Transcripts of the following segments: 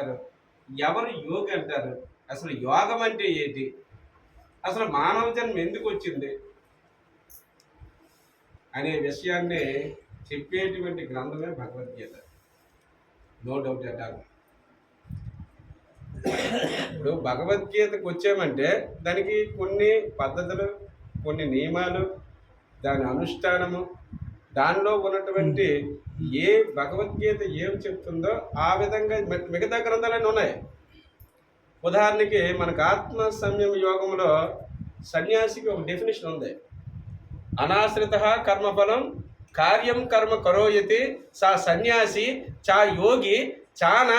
అంటారు? ఎవరు యోగి అంటారు? అసలు యోగం అంటే ఏంటి? అసలు మానవ జన్మ ఎందుకు వచ్చింది అనే విషయాన్ని చెప్పేటువంటి గ్రంథమే Bhagavad Gita. No doubt at all. ఇప్పుడు భగవద్గీతకు వచ్చామంటే దానికి కొన్ని పద్ధతులు, కొన్ని నియమాలు, దాని అనుష్ఠానము, దానిలో ఉన్నటువంటి ఏ భగవద్గీత ఏం చెప్తుందో ఆ విధంగా మిగతా గ్రంథాలన్నీ ఉన్నాయి. ఉదాహరణకి మనకు ఆత్మ సంయమ యోగంలో సన్యాసికి ఒక డెఫినేషన్ ఉంది. అనాశ్రిత కర్మఫలం కార్యం కర్మ కరోయతి సా సన్యాసి చా యోగి చాన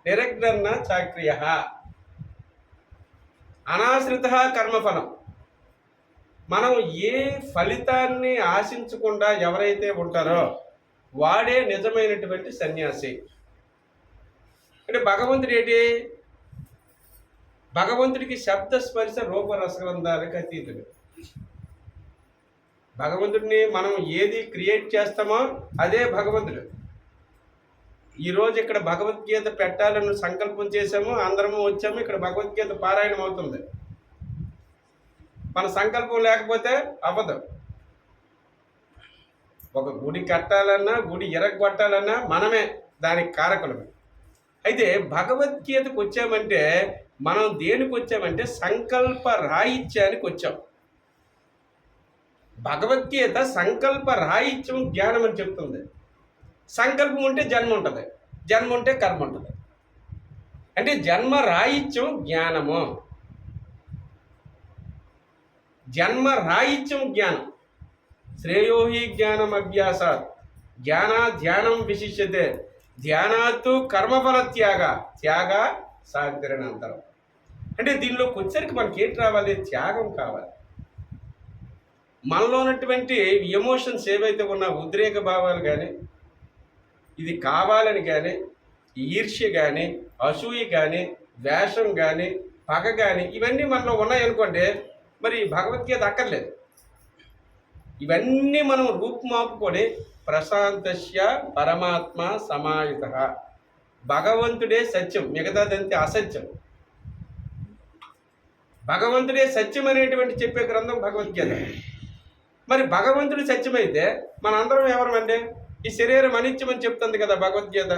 నిరగ్న చాక్రియ. అనాశ్రిత కర్మఫలం, మనం ఏ ఫలితాన్ని ఆశించకుండా ఎవరైతే ఉంటారో వాడే నిజమైనటువంటి సన్యాసి. అంటే భగవంతుడు ఏంటి? భగవంతుడికి శబ్ద స్పర్శ రూప రసగంధాలకు అతీతుడు. భగవంతుడిని మనం ఏది క్రియేట్ చేస్తామో అదే భగవంతుడు. ఈరోజు ఇక్కడ భగవద్గీత పెట్టాలని సంకల్పం చేసాము, అందరము వచ్చాము, ఇక్కడ భగవద్గీత పారాయణం అవుతుంది. మన సంకల్పం లేకపోతే అవ్వదు. ఒక గుడి కట్టాలన్నా, గుడి ఎరగొట్టాలన్నా మనమే దానికి కారకులమే. అయితే భగవద్గీతకు వచ్చామంటే మనం దేనికి వచ్చామంటే సంకల్ప రాహిత్యానికి వచ్చాం. భగవద్గీత సంకల్ప రాహిత్యం జ్ఞానం అని చెప్తుంది. సంకల్పం ఉంటే జన్మ ఉంటుంది, జన్మ ఉంటే కర్మ ఉంటుంది. అంటే జన్మ రాహిత్యం జ్ఞానము, జన్మ రాహిత్యం జ్ఞానం. శ్రేయోహి జ్ఞానం అభ్యాసాత్ ధ్యానం విశిష్యతే ధ్యానాత్తు కర్మఫల త్యాగ సాంతిరణంతరం. అంటే దీనిలోకి వచ్చరికి మనకి ఏంటి రావాలి? త్యాగం కావాలి. మనలో ఉన్నటువంటి ఎమోషన్స్ ఏవైతే ఉన్నా, ఉద్రేక భావాలు కానీ, ఇది కావాలని కానీ, ఈర్ష్య కానీ, అసూయ కానీ, ద్వేషం కానీ, పగ కానీ, ఇవన్నీ మనలో ఉన్నాయనుకోండి, మరి భగవద్గీత అక్కర్లేదు. ఇవన్నీ మనం రూపుమాపుకొని ప్రశాంతస్య పరమాత్మ సమాయుత, భగవంతుడే సత్యం, మిగతాదంతే అసత్యం. భగవంతుడే సత్యం అనేటువంటి చెప్పే గ్రంథం భగవద్గీత. మరి భగవంతుడు సత్యమైతే మనందరం ఎవరమంటే? ఈ శరీరం అనిత్యం అని చెప్తుంది కదా భగవద్గీత.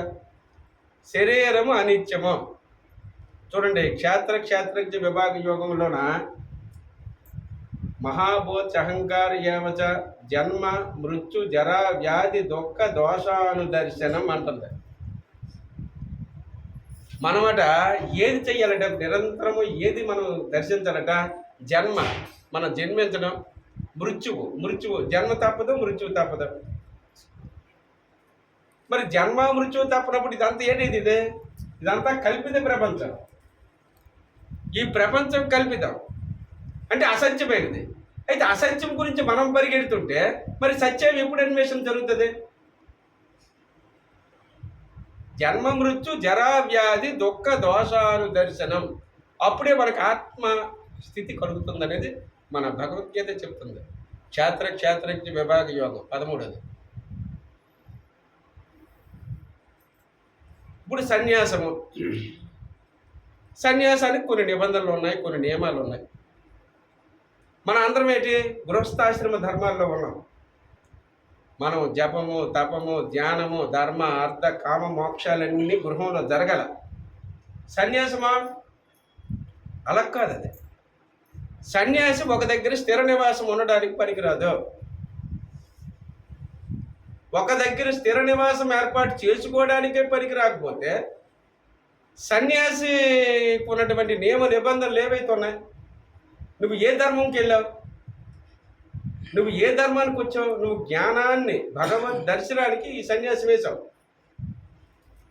శరీరము అనిత్యము. చూడండి, క్షేత్రజ్ఞ విభాగ యోగంలోన మహాభూత అహంకార ఏవచ జన్మ మృత్యు జరా వ్యాధి దుఃఖ దోషానుదర్శనం అంటుంది. మనమట ఏది చెయ్యాలట? నిరంతరము ఏది మనం దర్శించాలట? జన్మ, మనం జన్మించడం, మృత్యువు జన్మ తప్పదు, మృత్యువు తప్పదు. మరి జన్మ మృత్యువు తప్పనప్పుడు ఇదంతా ఏంటి? ఇదంతా కల్పిత ప్రపంచం. ఈ ప్రపంచం కల్పితం అంటే అసత్యమైనది. అయితే అసత్యం గురించి మనం పరిగెడుతుంటే మరి సత్యం ఎప్పుడు అన్వేషణ జరుగుతుంది? జన్మ మృత్యు జరా వ్యాధి దుఃఖ దోషానుదర్శనం, అప్పుడే మనకు ఆత్మ స్థితి కలుగుతుంది అనేది మన భగవద్గీత చెప్తుంది. క్షేత్రజ్ఞ విభాగ యోగం 13. ఇప్పుడు సన్యాసానికి కొన్ని నిబంధనలు ఉన్నాయి, కొన్ని నియమాలు ఉన్నాయి. మన అందరం ఏంటి? గృహస్థాశ్రమ ధర్మాల్లో ఉన్నాం. మనం జపము, తపము, ధ్యానము, ధర్మ, అర్థ, కామ, మోక్షాలన్నీ గృహంలో జరగాల. సన్యాసమా? అలా కాదు. అది సన్యాసి ఒక దగ్గర స్థిర నివాసం ఉండడానికి పనికిరాదు. ఒక దగ్గర స్థిర నివాసం ఏర్పాటు చేసుకోవడానికే పనికి రాకపోతే సన్యాసికి ఉన్నటువంటి నియమ నిబంధనలు ఏవైతే ఉన్నాయి? నువ్వు ఏ ధర్మంకి వెళ్ళావు? నువ్వు ఏ ధర్మానికి వచ్చావు? నువ్వు జ్ఞానాన్ని, భగవద్ దర్శనానికి ఈ సన్యాసి వేశావు.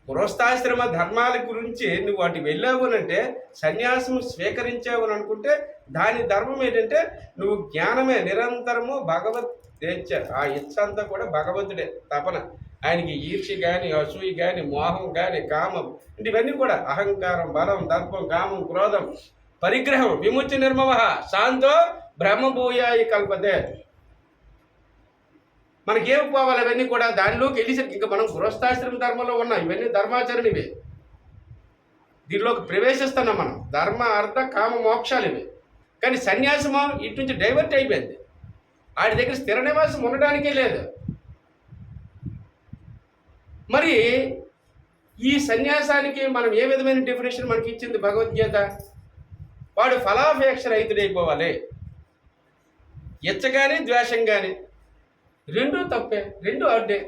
గృహస్థాశ్రమ ధర్మాల గురించి నువ్వు అటు వెళ్ళావు అంటే, సన్యాసం స్వీకరించావు అని అనుకుంటే దాని ధర్మం ఏంటంటే నువ్వు జ్ఞానమే, నిరంతరము భగవత్ ఇచ్చ. ఆ ఇచ్చ అంతా కూడా భగవంతుడే తపన. ఆయనకి ఈర్ష్య కానీ, అసూయ కానీ, మోహం కానీ, కామం, అంటే ఇవన్నీ కూడా అహంకారం, బలం, దర్పం, కామం, క్రోధం, పరిగ్రహం, విముక్తి నిర్మమ శాంతో బ్రహ్మభూయాయి కల్పతే. మనకేం పోవాలి? అవన్నీ కూడా దానిలోకి వెళ్ళేసరికి ఇంకా మనం గృహస్థాశ్రమ ధర్మంలో ఉన్నాం. ఇవన్నీ ధర్మాచరణ. ఇవి దీనిలోకి ప్రవేశిస్తున్నాం మనం. ధర్మ అర్థ కామ మోక్షాలు ఇవి. కానీ సన్యాసము ఇటు నుంచి డైవర్ట్ అయిపోయింది. ఆడి దగ్గర స్థిర నివాసం ఉండడానికే లేదు. మరి ఈ సన్యాసానికి మనం ఏ విధమైన డెఫినేషన్ మనకి ఇచ్చింది భగవద్గీత? వాడు ఫలాపేక్ష రహితుడైపోవాలి. ఇచ్చగాని ద్వేషం కానీ రెండూ తప్పే, రెండూ అడ్డే.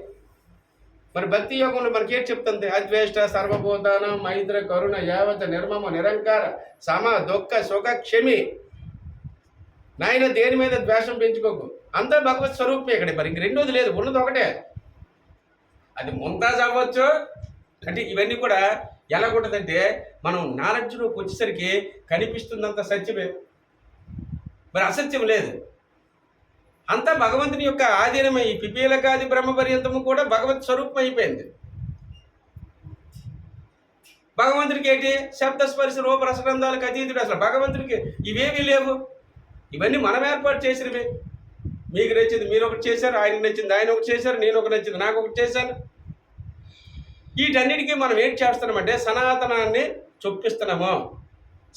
మరి భక్తి యోగంలో మనకి ఏంటి చెప్తుంది? అద్వేష్ట సర్వభూతానం మైత్ర కరుణ యావత నిర్మమ నిరంకార సమ దుఃఖ సుఖ క్షమి. నాయన దేని మీద ద్వేషం పెంచుకోకు, అంతా భగవత్ స్వరూపమే. ఇక్కడ మరి ఇంక రెండోది లేదు, ఉన్నది ఒకటే. అది ముంతాజ్ అవ్వచ్చు. అంటే ఇవన్నీ కూడా ఎలాగుంటుందంటే మనం నాలెడ్జ్లోకి వచ్చేసరికి కనిపిస్తుందంత సత్యమే, మరి అసత్యం లేదు. అంతా భగవంతుని యొక్క ఆధీనమే. ఈ పిపీలకాది బ్రహ్మ పర్యంతము కూడా భగవత్ స్వరూపం అయిపోయింది. భగవంతుడికి ఏంటి? శబ్దస్పర్శ రూప రసగంధాలకు అతీతుడు. అసలు భగవంతుడికి ఇవేమీ లేవు. ఇవన్నీ మనం ఏర్పాటు చేసినవి. మీకు నచ్చింది మీరు ఒకటి చేశారు, ఆయనకు నచ్చింది ఆయన ఒకటి చేశారు, నేను ఒకటి నచ్చింది నాకు ఒకటి చేశాను. వీటన్నిటికీ మనం ఏంటి చేస్తున్నామంటే సనాతనాన్ని చొప్పిస్తున్నాము.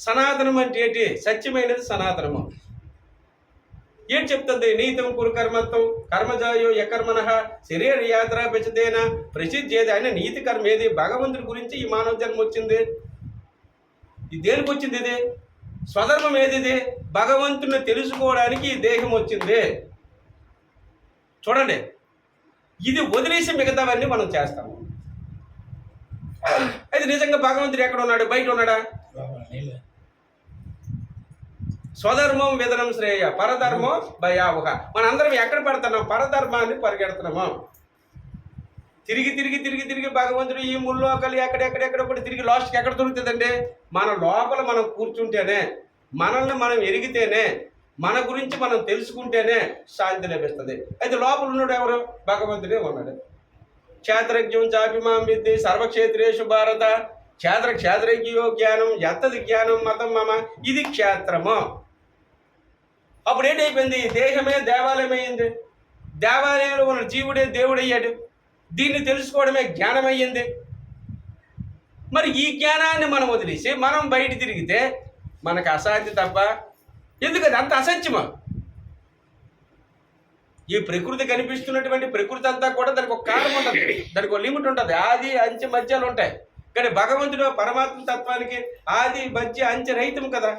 సనాతనం అంటే ఏంటి? సత్యమైనది సనాతనము. ఏం చెప్తుంది? నీతం కురు కర్మత్వం కర్మజాయో యకర్మణ శరీర యాత్ర పెంచదేన ప్రసిద్ధి ఏది? ఆయన నీతి కర్మ ఏది? భగవంతుడి గురించి ఈ మానవ జన్మ వచ్చింది. ఇది దేనికి వచ్చింది? ఇది స్వధర్మం ఏది? ఇది భగవంతుని తెలుసుకోవడానికి ఈ దేహం వచ్చింది. చూడండి, ఇది వదిలేసి మిగతావన్నీ మనం చేస్తాము. అయితే నిజంగా భగవంతుడు ఎక్కడ ఉన్నాడు? బయట ఉన్నాడా? స్వధర్మం విధనం శ్రేయ పరధర్మం భయావహ. మనందరం ఎక్కడ పడుతున్నాం? పరధర్మాన్ని పరిగెడుతున్నాము. తిరిగి తిరిగి తిరిగి తిరిగి భగవంతుడు ఈ ముల్లోకలు ఎక్కడెక్కడెక్కడ తిరిగి లాస్ట్కి ఎక్కడ దొరుకుతుందండి? మన లోపల మనం కూర్చుంటేనే, మనల్ని మనం ఎరిగితేనే, మన గురించి మనం తెలుసుకుంటేనే శాంతి లభిస్తుంది. అయితే లోపల ఉన్నాడు ఎవరు? భగవంతుడే ఉన్నాడు. క్షేత్రజ్ఞం చాపిమాం విద్ది సర్వక్షేత్రేషు భారత క్షేత్రజ్ఞో జ్ఞానం ఎత్తది జ్ఞానం మతం మమ. ఇది క్షేత్రము. అప్పుడు ఏంటైపోయింది? దేహమే దేవాలయమైంది. దేవాలయంలో ఉన్న జీవుడే దేవుడయ్యాడు. దీన్ని తెలుసుకోవడమే జ్ఞానం అయ్యింది. మరి ఈ జ్ఞానాన్ని మనం వదిలేసి మనం బయట తిరిగితే మనకు అశాంతి తప్ప. ఎందుకది అంత అసత్యమా? ఈ ప్రకృతి కనిపిస్తున్నటువంటి ప్రకృతి అంతా కూడా దానికి ఒక కాలం ఉంటుంది, దానికి ఒక లిమిట్ ఉంటుంది. ఆది అంచె మధ్యాలు ఉంటాయి. కానీ భగవంతుడు పరమాత్మ తత్వానికి ఆది మధ్య అంచె రహితం కదా.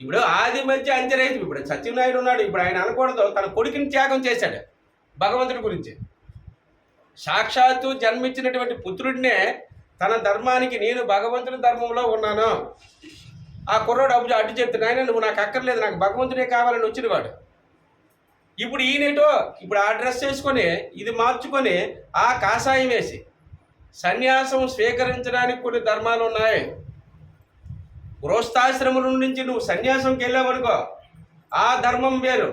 ఇప్పుడు ఆది మధ్య అంచె రహితం. ఇప్పుడు సత్యనారాయణ ఉన్నాడు. ఇప్పుడు ఆయన అనకూడదు, తన కొడుకుని త్యాగం చేశాడు భగవంతుడి గురించి. సాక్షాత్తు జన్మించినటువంటి పుత్రుడినే తన ధర్మానికి, నేను భగవంతుని ధర్మంలో ఉన్నాను. ఆ కుర్రాడు అడ్డు చెప్తే, ఆయన నువ్వు నాకు అక్కర్లేదు, నాకు భగవంతుడే కావాలని వచ్చినవాడు. ఇప్పుడు ఈయనేటో ఇప్పుడు ఆ డ్రెస్ వేసుకొని ఇది మార్చుకొని ఆ కాషాయం వేసి సన్యాసం స్వీకరించడానికి కొన్ని ధర్మాలు ఉన్నాయి. గృహస్థాశ్రముల నుంచి నువ్వు సన్యాసంకి వెళ్ళావనుకో, ఆ ధర్మం వేరు.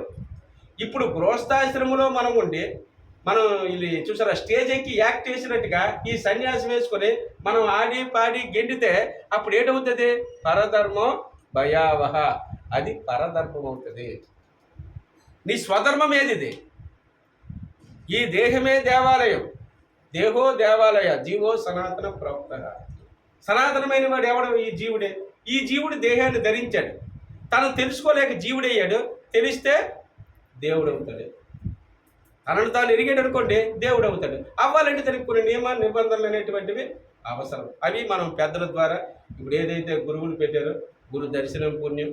ఇప్పుడు గృహస్థాశ్రమంలో మనం ఉండి మనం ఇది చూసారా, స్టేజ్ ఎక్కి యాక్ట్ చేసినట్టుగా ఈ సన్యాసం వేసుకొని మనం ఆడి పాడి గెండితే అప్పుడు ఏంటవుతుంది? పరధర్మం భయావహ. అది పరధర్మం అవుతుంది. నీ స్వధర్మం ఏది? ఈ దేహమే దేవాలయం. దేహో దేవాలయ జీవో సనాతన ప్రవక్త. సనాతనమైన వాడు ఎవడు? ఈ జీవుడే. ఈ జీవుడు దేహాన్ని ధరించాడు. తను తెలుసుకోలేక జీవుడయ్యాడు. తెలిస్తే దేవుడు అవుతాడు. తనను తాను ఎరిగాడు అనుకోండి, దేవుడు అవుతాడు. అవ్వాలంటే దానికి కొన్ని నియమ నిబంధనలు అనేటువంటివి అవసరం. అవి మనం పెద్దల ద్వారా ఇప్పుడు ఏదైతే గురువులు పెట్టారో, గురు దర్శనం పుణ్యం,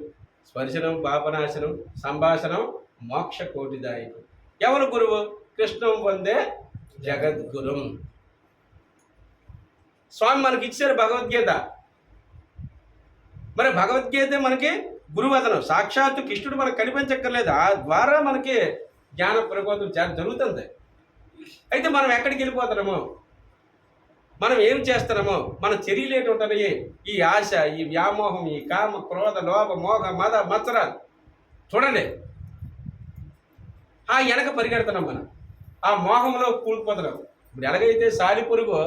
స్పర్శనం పాపనాశనం, సంభాషణం మోక్ష కోటిదాయకం. ఎవరు గురువు? కృష్ణం వందే జగద్గురుం. స్వామి మనకి ఇచ్చారు భగవద్గీత. మరి భగవద్గీత మనకి గురువదనం. సాక్షాత్తు కృష్ణుడు మనకు కనిపించక్కర్లేదు, ఆ ద్వారా మనకి జ్ఞాన ప్రబోధం జరుగుతుంది. అయితే మనం ఎక్కడికి వెళ్ళిపోతున్నామో, మనం ఏం చేస్తున్నామో, మన చర్యలు ఏంటి ఉంటున్నాయి? ఈ ఆశ, ఈ వ్యామోహం, ఈ కామ క్రోధ లోభ మోహ మద మత్సరాలు. చూడండి, ఆ వెనక పరిగెడుతున్నాం మనం, ఆ మోహంలో కూలిపోతున్నాం. ఇప్పుడు ఎలాగైతే సాలి పురుగు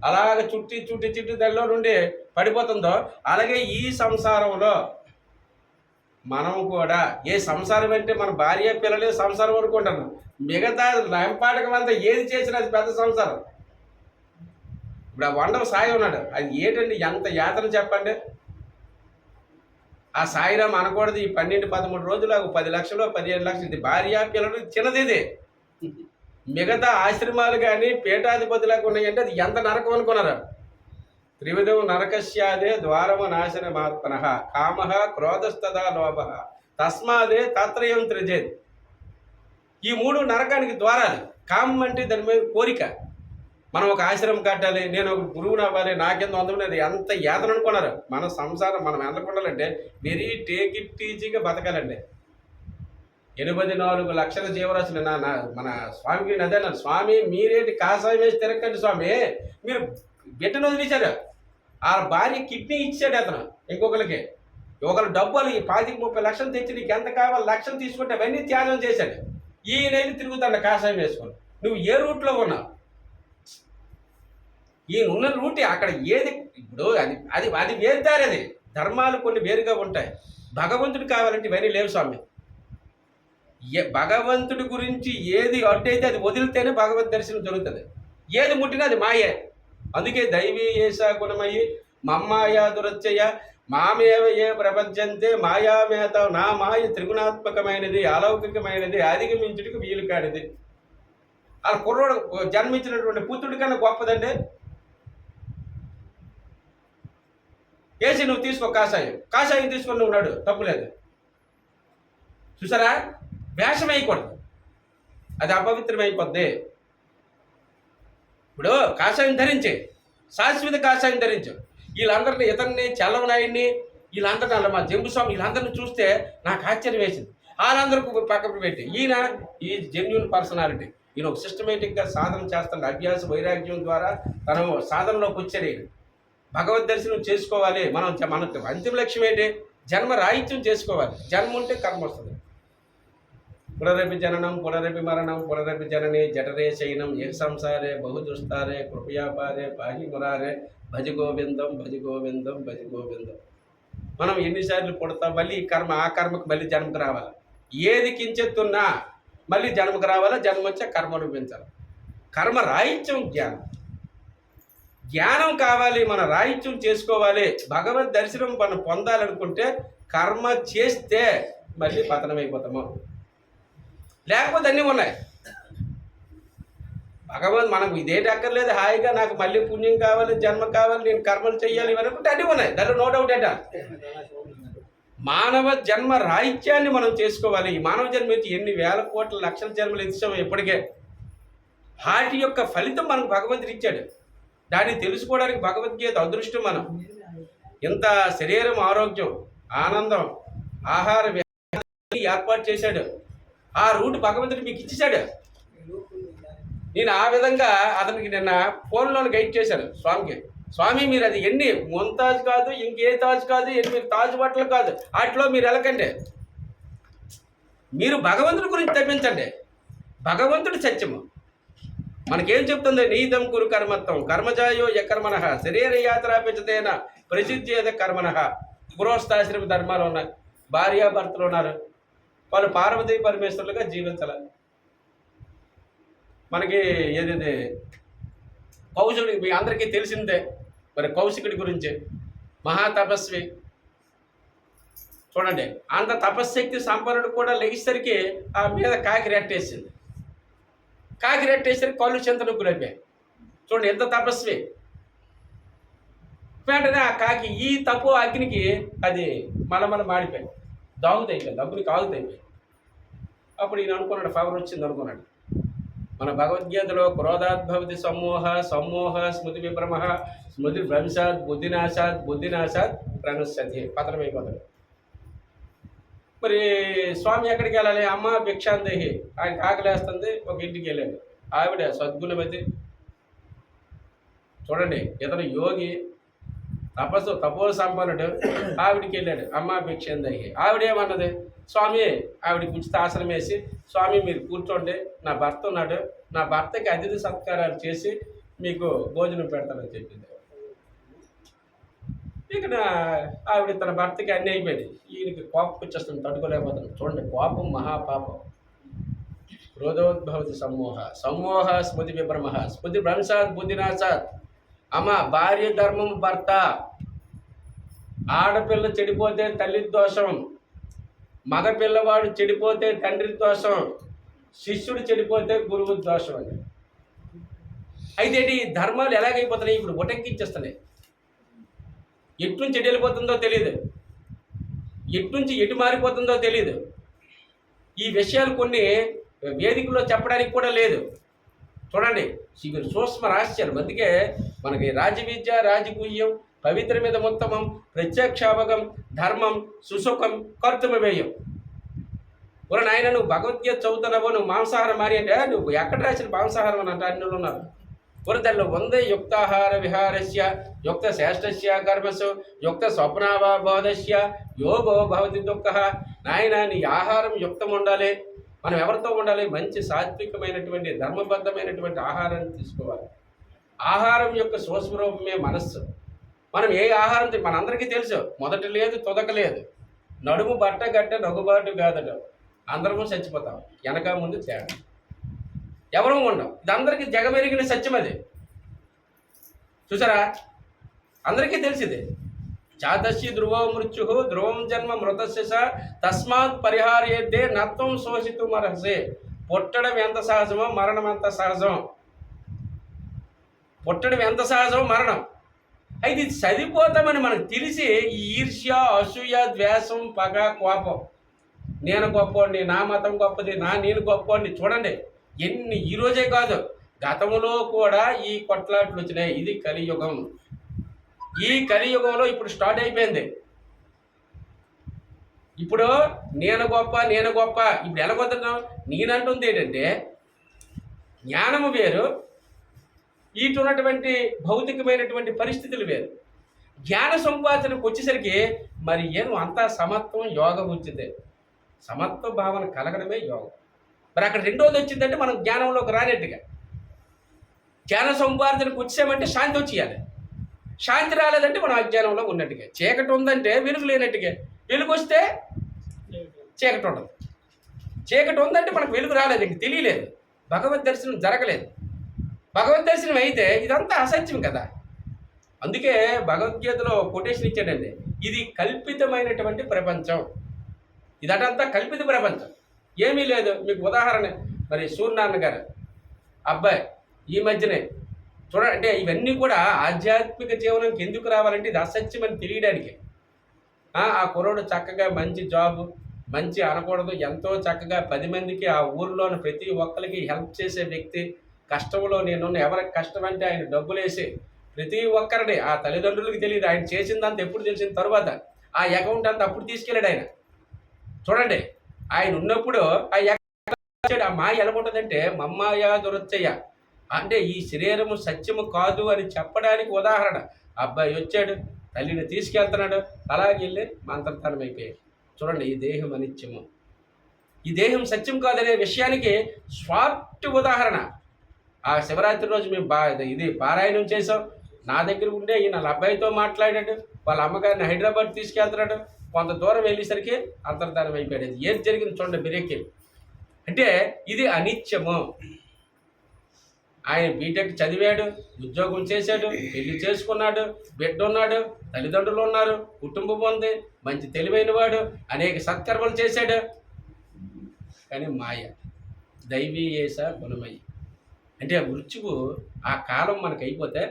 అలాగ చుట్టి దానిలో నుండి పడిపోతుందో, అలాగే ఈ సంసారంలో మనం కూడా, ఏ సంసారం అంటే మన భార్య పిల్లలే సంసారం అనుకుంటున్నాం. మిగతా లంపాటకం అంతా ఏది చేసినా అది పెద్ద సంసారం. ఇప్పుడు ఆ వండవ సాయి ఉన్నాడు, అది ఏంటండి ఎంత యాతన చెప్పండి. ఆ సాయిరాం అనకూడదు ఈ 12-13 రోజులు 10 లక్షలు 15 లక్షలు, ఇది భార్య పిల్లలు చిన్నది. ఇది మిగతా ఆశ్రమాలు కానీ పీఠాధిపతులకు ఉన్నాయంటే అది ఎంత నరకం అనుకున్నారు. త్రివిధం నరకస్యాదే ద్వారము నాశనమాత్మన కామ క్రోధస్తదా లోభ తస్మాదే తత్రయం త్రిజేత్. ఈ 3 నరకానికి ద్వారాలు. కామం అంటే దాని మీద కోరిక, మనం ఒక ఆశ్రమం కట్టాలి, నేను ఒక గురువుని అవ్వాలి, నాకెంత అందుకునేది ఎంత యాతన అనుకున్నారు. మన సంసారం మనం ఎంతకుండాలంటే వెరీ టేక్ ఇట్ ఈజీగా బతకాలండి. 84 లక్షల జీవరాశులు మన స్వామికి అదే అన్నారు, స్వామి మీరేంటి కాషాయం వేసి తిరగండి స్వామి, మీరు బిడ్డను వదిలేశారు. ఆ భార్య కిడ్నీ ఇచ్చాడు అతను ఇంకొకరికి. ఒకరు డబ్బులు ఈ 25-30 లక్షలు తెచ్చి నీకు ఎంత కావాలి లక్షలు తీసుకుంటే అవన్నీ త్యాగం చేశాడు. ఈయన తిరుగుతాడు కాషాయం వేసుకొని. నువ్వు ఏ రూట్లో ఉన్నావు? ఈయన ఉన్న రూట్ అక్కడ ఏది ఇప్పుడు అది అది అది వేరు దారి. అది ధర్మాలు కొన్ని వేరుగా ఉంటాయి. భగవంతుడు కావాలంటే ఇవన్నీ లేవు స్వామి. భగవంతుడి గురించి ఏది అడ్డైతే అది వదిలితేనే భగవద్ దర్శనం జరుగుతుంది. ఏది ముట్టినా అది మాయే. అందుకే దైవీ ఏషా గుణమయ్యి మమ్మాయా దురచ్చయ మామేవ ఏ ప్రపంచంతే మాయామేత నా మాయ త్రిగుణాత్మకమైనది, అలౌకికమైనది, అధిగమించుడికి వీలు కానిది. అలా కుర్రోడు జన్మించినటువంటి పుత్రుడి కన్నా గొప్పదండి. వేసి నువ్వు తీసుకో కాషాయం తీసుకొని ఉన్నాడు, తప్పులేదు. చూసారా, వేషం వేయకూడదు, అది అపవిత్రమైపోద్ది. ఇప్పుడు కాషాయం ధరించే, శాశ్వత కాషాయం ధరించు. వీళ్ళందరినీ ఇతన్ని చల్లవనాయుడిని వీళ్ళందరినీ అలా మా జంబుస్వామి వీళ్ళందరినీ చూస్తే నాకు ఆశ్చర్యం వేసింది. వాళ్ళందరూ పక్కకు పెట్టి ఈయన ఈ జెన్యూన్ పర్సనాలిటీ, ఈయన ఒక సిస్టమేటిక్గా సాధన చేస్తాడు. అభ్యాస వైరాగ్యం ద్వారా తను సాధనలోకి వచ్చాడు. ఈయన భగవద్ దర్శనం చేసుకోవాలి. మనకు అంతిమ లక్ష్యం ఏంటి? జన్మ రాహిత్యం చేసుకోవాలి. జన్మ ఉంటే కర్మ వస్తుంది. పునరపి జననం పునరపి మరణం పునరపి జనని జఠరే శయనం ఏ సంసారే బహుదుస్తారే కృపయాపారే పాహి మురారే భజ గోవిందం భజ గోవిందం భజ గోవిందం. మనం ఎన్నిసార్లు పుడతాం, మళ్ళీ ఆ కర్మకు మళ్ళీ జన్మకు రావాలి. ఏది కించెత్తున్నా మళ్ళీ జన్మకు రావాలా, జన్మ వచ్చా కర్మ అనుభవించాలి. కర్మ రాహిత్యం జ్ఞానం కావాలి, మన రాహిత్యం చేసుకోవాలి. భగవద్ దర్శనం మనం పొందాలనుకుంటే కర్మ చేస్తే మళ్ళీ పతనమైపోతాము, లేకపోతే అన్నీ ఉన్నాయి. మనకు ఇదేంటి అక్కర్లేదు, హాయిగా నాకు మళ్ళీ పుణ్యం కావాలి, జన్మ కావాలి, నేను కర్మలు చెయ్యాలి ఇవనుకుంటే అన్నీ ఉన్నాయి, దాంట్లో నో డౌట్. అంట మానవ జన్మ రాహిత్యాన్ని మనం చేసుకోవాలి. ఈ మానవ జన్మ నుంచి ఎన్ని వేల కోట్ల లక్షల జన్మలు ఇచ్చాము ఇప్పటికే. వాటి యొక్క ఫలితం మనకు భగవంతుడు ఇచ్చాడు. దాన్ని తెలుసుకోవడానికి భగవద్గీత అదృష్టం. మనం ఇంత శరీరం, ఆరోగ్యం, ఆనందం, ఆహార ఏర్పాటు చేశాడు. ఆ రూట్ భగవంతుడు మీకు ఇచ్చేశాడు. నేను ఆ విధంగా అతనికి నిన్న ఫోన్లో గైడ్ చేశాను స్వామికి. స్వామి మీరు అది ఎన్ని ముంతాజ్ కాదు, ఇంకే తాజ్ కాదు, ఎన్ని తాజ్ బట్టలు కాదు, వాటిలో మీరు వెళ్ళకండి. మీరు భగవంతుడి గురించి తప్పించండి. భగవంతుడి సత్యము మనకేం చెప్తుంది? నీతం కురు కర్మత్వం కర్మజాయో యకర్మణ శరీర యాత్రాపించతేన ప్రసిద్ధేద కర్మణ. గృహస్థాశ్రమ ధర్మాలు ఉన్నాయి, భార్యాభర్తలు ఉన్నారు, వాళ్ళు పార్వతీ పరమేశ్వరులుగా జీవించాలి. మనకి ఏదైతే కౌశికుడికి మీ అందరికీ తెలిసిందే. మరి కౌశికుడి గురించి మహాతపస్వి చూడండి, అంత తపశ్శక్తి సంపన్నుడు కూడా లెగిసరికి ఆ మీద కాకి రెట్టేసింది. కాకి రెట్టేసరికి కళ్ళు చింతనొక్కులు అయిపోయాయి. చూడండి ఎంత తపస్వి. వెంటనే ఆ కాకి ఈ తప్పు అగ్నికి అది మలమల మాడిపోయింది, దాగుతైపోయింది, అగ్నికి ఆగుతైపోయింది. అప్పుడు ఈయన అనుకున్నాడు, పవర్ వచ్చింది అనుకున్నాడు. మన భగవద్గీతలో క్రోధాద్భవతి సమ్మోహ సమ్మోహ స్మృతి విభ్రమ స్మృతి భ్రంశాత్ బుద్ధినాశాత్ ప్రణశ్యతి, పతనమైపోతాడు. మరి స్వామి ఎక్కడికి వెళ్ళాలి? అమ్మ భిక్షాందేహి, ఆయన ఆకలేస్తుంది, ఒక ఇంటికి వెళ్ళాడు. ఆవిడ సద్గుణవతి. చూడండి, ఇతను యోగి, తపో సంపన్నుడు. ఆవిడికి వెళ్ళాడు, అమ్మ భిక్షాందేహి. ఆవిడేమన్నది? స్వామి ఆవిడికి ఉచిత ఆసనం వేసి, స్వామి మీరు కూర్చోండి, నా భర్త ఉన్నాడు, నా భర్తకి అతిథి సత్కారాలు చేసి మీకు భోజనం పెడతానని చెప్పింది. ఇక్కడ ఆవిడ తన భర్తకి అన్నీ అయిపోయింది. ఈయనకి కోపం వచ్చేస్తుంది, తట్టుకోలేకపోతుంది. చూడండి, కోపం మహాపాపం. క్రోధోద్భవతి సమ్మోహ సమ్మోహ స్మృతి విభ్రమ స్మృతి భ్రంశాత్ బుద్ధినాశాత్ అమ్మ, భార్య ధర్మం భర్త. ఆడపిల్ల చెడిపోతే తల్లి దోషం, మగ పిల్లవాడు చెడిపోతే తండ్రి దోషం, శిష్యుడు చెడిపోతే గురువు దోషం అని. అయితే ఈ ధర్మాలు ఎలాగైపోతున్నాయి? ఇప్పుడు ఉటంకించేస్తున్నాయి. ఎట్నుంచి ఎటు వెళ్ళిపోతుందో తెలియదు, ఎట్నుంచి ఎటు మారిపోతుందో తెలియదు. ఈ విషయాలు కొన్ని వేదికలో చెప్పడానికి కూడా లేదు. చూడండి, సూక్ష్మ రహస్యాలు. అందుకే మనకి రాజవిద్య, రాజగుహ్యం, పవిత్ర మీద మొత్తమం, ప్రత్యక్షావగం, ధర్మం, సుసుఖం, కర్తుమవేయం. ఒరే నాయన, నువ్వు భగవద్గీత చదువుతున్నావో, నువ్వు మాంసాహారం మారి అంటే నువ్వు ఎక్కడ రాసిన మాంసాహారం అని అంటే అన్నులు ఉన్నారు. ఒరే దానిలో వందే యుక్తాహార విహారస్య యుక్త శ్రేష్టస్య కర్మసు యుక్త స్వప్నావబోధస్య యోగో భవతి దుఃఖ. నాయన, నీ ఆహారం యుక్తం ఉండాలి. మనం ఎవరితో ఉండాలి? మంచి సాత్వికమైనటువంటి ధర్మబద్ధమైనటువంటి ఆహారాన్ని తీసుకోవాలి. ఆహారం యొక్క సూక్ష్మరూపమే మనస్సు. మనం ఏ ఆహారం మనందరికీ తెలుసు, మొదట లేదు తొదక లేదు, నడుము బట్ట గట్ట నగుబాటు కాదట. అందరము చచ్చిపోతాం, వెనక ముందు తేడా, ఎవరూ ఉండం. ఇది అందరికీ జగమెరిగిన సత్యం. అది చూసారా, అందరికీ తెలిసిందే. జాతస్య ధ్రువో మృత్యు ధ్రువం జన్మ మృతస్య తస్మాత్ పరిహార్యేద్దే నత్వం శోషితు మరహసే. పుట్టడం ఎంత సహజమో మరణం ఎంత సహజం. పుట్టడం ఎంత సహజమో మరణం. అయితే ఇది చదిపోతామని మనకు తెలిసి ఈ ఈర్ష్య, అసూయ, ద్వేషం, పగ, కోపం, నేను గొప్పవాడిని, నా మతం గొప్పది, నేను గొప్పవాడిని. చూడండి ఎన్ని, ఈరోజే కాదు గతంలో కూడా ఈ కొట్లాట్లు వచ్చినాయి. ఇది కలియుగం. ఈ కలియుగంలో ఇప్పుడు స్టార్ట్ అయిపోయింది. ఇప్పుడు నేను గొప్ప, నేను గొప్ప. ఇప్పుడు ఎలా కొడుతున్నాం? నేనంటుంది ఏంటంటే జ్ఞానము వేరు, ఇటు ఉన్నటువంటి భౌతికమైనటువంటి పరిస్థితులు వేరు. జ్ఞాన సంపాదనకు వచ్చేసరికి మరి ఏం అంతా సమత్వం యోగం వచ్చిందే. సమత్వ భావన కలగడమే యోగం. మరి అక్కడ రెండోది వచ్చిందంటే మనం జ్ఞానంలోకి రానట్టుగా. జ్ఞాన సంపాదనకు వచ్చామంటే శాంతి వచ్చేయాలి. శాంతి రాలేదంటే మనం అజ్ఞానంలో ఉన్నట్టుగా. చీకటి ఉందంటే వెలుగు లేనట్టుగా. వెలుగు వస్తే చీకటి ఉండదు. చీకటి ఉందంటే మనకు వెలుగు రాలేదు, ఇంక తెలియలేదు, భగవద్ దర్శనం జరగలేదు. భగవద్ దర్శనం అయితే ఇదంతా అసత్యం కదా. అందుకే భగవద్గీతలో కొటేషన్ ఇచ్చాడండి, ఇది కల్పితమైనటువంటి ప్రపంచం. ఇదటంతా కల్పిత ప్రపంచం, ఏమీ లేదు. మీకు ఉదాహరణ, మరి సూర్యనారాయణ గారు అబ్బాయి ఈ మధ్యనే చూడండి, అంటే ఇవన్నీ కూడా ఆధ్యాత్మిక జీవనంకి ఎందుకు రావాలంటే ఇది అసత్యం అని తెలియడానికి. ఆ కుర్రోడు చక్కగా మంచి జాబ్, మంచి అనకూడదు, ఎంతో చక్కగా 10 మందికి ఆ ఊరిలోని ప్రతి ఒక్కరికి హెల్ప్ చేసే వ్యక్తి. కష్టంలో నేనున్న, ఎవరికి కష్టం అంటే ఆయన డబ్బులు వేసి ప్రతి ఒక్కరిని, ఆ తల్లిదండ్రులకి తెలియదు, ఆయన చేసిందంత ఎప్పుడు తెలిసిన తర్వాత ఆ అకౌంట్ అంతా అప్పుడు తీసుకెళ్ళాడు ఆయన. చూడండి, ఆయన ఉన్నప్పుడు ఆ మాయ ఎలా ఉంటుందంటే మమ్మాయ దురచ్చయ్య, అంటే ఈ శరీరము సత్యము కాదు అని చెప్పడానికి ఉదాహరణ. అబ్బాయి వచ్చాడు, తల్లిని తీసుకెళ్తున్నాడు, అలాగే వెళ్ళి మంత్రతనం అయిపోయాడు. చూడండి, ఈ దేహం అనిత్యము, ఈ దేహం సత్యం కాదనే విషయానికి స్వార్ట్ ఉదాహరణ. ఆ శివరాత్రి రోజు మేము ఇది పారాయణం చేసాం. నా దగ్గర ఉండే ఈయన వాళ్ళ అబ్బాయితో మాట్లాడాడు, వాళ్ళ అమ్మగారిని హైదరాబాద్ తీసుకెళ్తున్నాడు. కొంత దూరం వెళ్ళేసరికి అంతర్ధానం అయిపోయాడు. ఏది జరిగింది చూడండి బ్రేక్. అంటే ఇది అనిత్యము. ఆయన బీటెక్ చదివాడు, ఉద్యోగం చేశాడు, పెళ్లి చేసుకున్నాడు, బిడ్డ ఉన్నాడు, తల్లిదండ్రులు ఉన్నారు, కుటుంబం ఉంది, మంచి తెలివైన వాడు, అనేక సత్కర్మలు చేశాడు. కానీ మాయ, దైవీయేష గుణమయ్యి. అంటే మృత్యువు ఆ కాలం మనకు అయిపోతే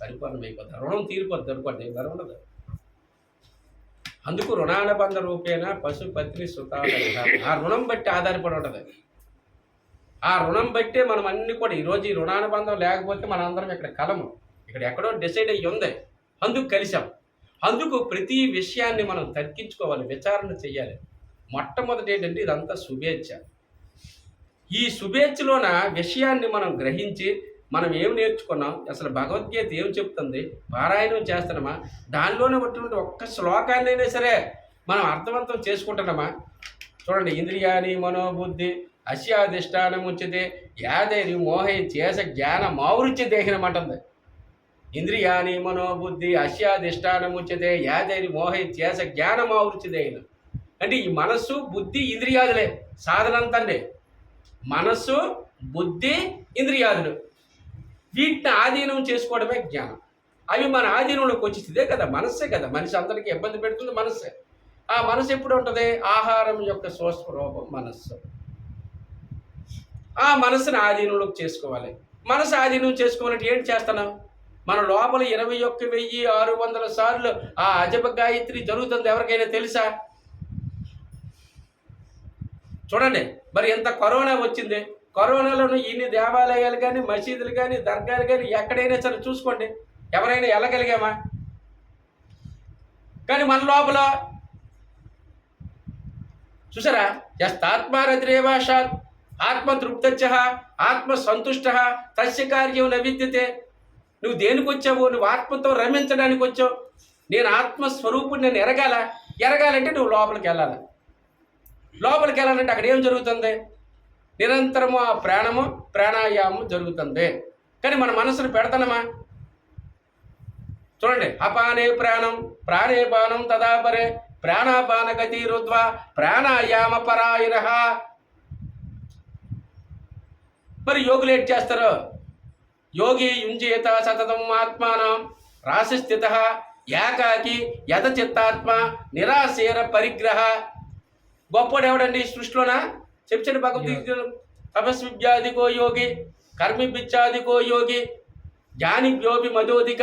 పరిపూర్ణమైపోతుంది, రుణం తీరిపోతుంది అనుకోండి, మరి ఉండదు. అందుకు రుణానుబంధ రూపేణ పశుపత్ని సుతాల. ఆ రుణం బట్టి ఆధారపడి ఉంటుంది. ఆ రుణం బట్టే మనం అన్ని కూడా ఈరోజు ఈ రుణానుబంధం లేకపోతే మన అందరం ఇక్కడ కలము, ఇక్కడ ఎక్కడో డిసైడ్ అయ్యి ఉంది. అందుకు కలిసాం. అందుకు ప్రతి విషయాన్ని మనం తర్కించుకోవాలి, విచారణ చేయాలి. మొట్టమొదటి ఏంటంటే ఇదంతా శుభేచ్ఛ. ఈ శుభేచ్ఛలోన విషయాన్ని మనం గ్రహించి మనం ఏం నేర్చుకున్నాం, అసలు భగవద్గీత ఏం చెప్తుంది, పారాయణం చేస్తున్నామా, దానిలోనే ఉన్నటువంటి ఒక్క శ్లోకాన్ని అయినా సరే మనం అర్థవంతం చేసుకుంటున్నామా. చూడండి, ఇంద్రియాని మనోబుద్ధి అస్యాధిష్టానముచ్యతే యాదైరి మోహై చేస జ్ఞాన మావృత్య దేహినమంటుంది. ఇంద్రియాని మనోబుద్ధి అస్యాధిష్టానముచ్యతే యాదైరి మోహై చేస జ్ఞాన మావృత్య దేహిన. అంటే ఈ మనస్సు, బుద్ధి, ఇంద్రియాదులే సాధనంతండి. మనస్సు, బుద్ధి, ఇంద్రియాదులు, వీటిని ఆధీనం చేసుకోవడమే జ్ఞానం. అవి మన ఆధీనంలోకి వచ్చి ఇదే కదా మనస్సే కదా, మనిషి అందరికీ ఇబ్బంది పెడుతుంది మనస్సే. ఆ మనసు ఎప్పుడు ఉంటుంది? ఆహారం యొక్క స్వస్వరూపం మనస్సు. ఆ మనసుని ఆధీనంలోకి చేసుకోవాలి. మనసు ఆధీనం చేసుకోవాలంటే ఏంటి చేస్తున్నాం? మన లోపల 21,600 సార్లు ఆ అజప గాయత్రి జరుగుతుంది. ఎవరికైనా తెలుసా? చూడండి, మరి ఎంత కరోనా వచ్చింది. కరోనాలోనూ ఇన్ని దేవాలయాలు కానీ, మసీదులు కానీ, దర్గాలు కానీ ఎక్కడైనా సరే చూసుకోండి, ఎవరైనా వెళ్ళగలిగామా? కానీ మన లోపల చూసారా, యస్తాత్మారతిరేవాషాత్ ఆత్మతృప్తచ్చ ఆత్మసంతుష్ట తస్య కార్యం న విద్యతే. నువ్వు దేనికి వచ్చావు? నువ్వు ఆత్మతో రమించడానికి వచ్చావు. నేను ఆత్మస్వరూపుని, నేను ఎరగాలంటే నువ్వు లోపలికి వెళ్ళాలి. లోపలికి వెళ్ళాలంటే అక్కడ ఏం జరుగుతుంది? నిరంతరము ఆ ప్రాణాయామం జరుగుతుంది. కానీ మన మనసును పెడతానమా? చూడండి, అపానే ప్రాణం ప్రాణే పానం తదాపరే ప్రాణాపాన గతి రుద్వ ప్రాణాయామ పరాయణ. మరి యోగులు ఏం చేస్తారు? యోగి యుంజేత సతతం ఆత్మానం రాశిస్థిత ఏకాకి యథచిత్తాత్మ నిరాశేర పరిగ్రహ. గొప్పడు ఎవడండి సృష్టిలోనా? చెప్పండి భగవద్గీత. తపస్విభ్యాధికో యోగి కర్మిభిచ్చాధికో యోగి జ్ఞానిభ్యోపి మధోధిక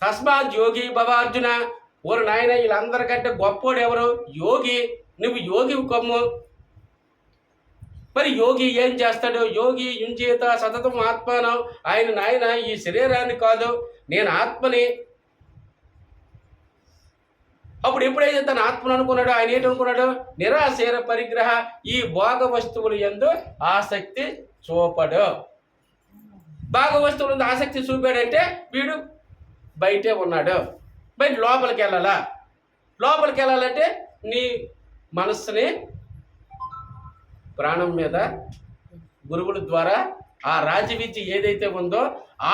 తస్మాత్ యోగి భవార్జున. ఓరు నాయన, వీళ్ళందరికంటే గొప్పోడు ఎవరు? యోగి. నువ్వు యోగి కొమ్ము. మరి యోగి ఏం చేస్తాడు? యోగి యుంజేత సతతం ఆత్మానం. ఆయన నాయన ఈ శరీరాన్ని కాదు, నేను ఆత్మని. అప్పుడు ఎప్పుడైతే తన ఆత్మను అనుకున్నాడో, ఆయన ఏంటనుకున్నాడు? నిరాశేర పరిగ్రహ. ఈ భోగ వస్తువులు యందు ఆసక్తి చూపడు. భోగ వస్తువుల యందు ఆసక్తి చూపాడంటే వీడు బయటే ఉన్నాడు. బయట లోపలికి వెళ్ళాలా? లోపలికి వెళ్ళాలంటే నీ మనస్సుని ప్రాణం మీద గురువుల ద్వారా ఆ రాజ విద్య ఏదైతే ఉందో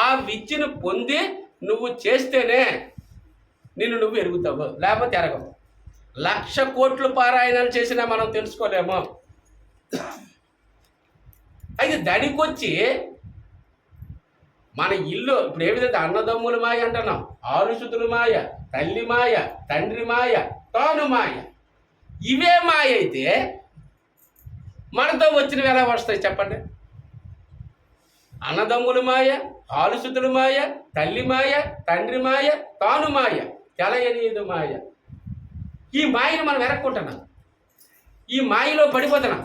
ఆ విద్యను పొంది నువ్వు చేస్తేనే నువ్వు ఎరుగుతావు, లేకపోతే ఎరగవు. 1,00,000 కోట్లు పారాయణాలు చేసినా మనం తెలుసుకోలేము. అయితే దానికొచ్చి మన ఇల్లు ఇప్పుడు ఏ విధంగా అన్నదమ్ముల మాయ అంటున్నాం, ఆలుసుతుల మాయ, తల్లి మాయ, తండ్రి మాయ, తాను మాయ. ఇవే మాయ అయితే మనతో వచ్చినవి ఎలా వస్తాయి చెప్పండి? అన్నదమ్ముల మాయ, ఆలుసుతుల మాయ, తల్లి మాయ, తండ్రి మాయ, తాను మాయ, తెలయనీదు మాయ. ఈ మాయను మనం వెనక్కుంటున్నాం, ఈ మాయలో పడిపోతున్నాం.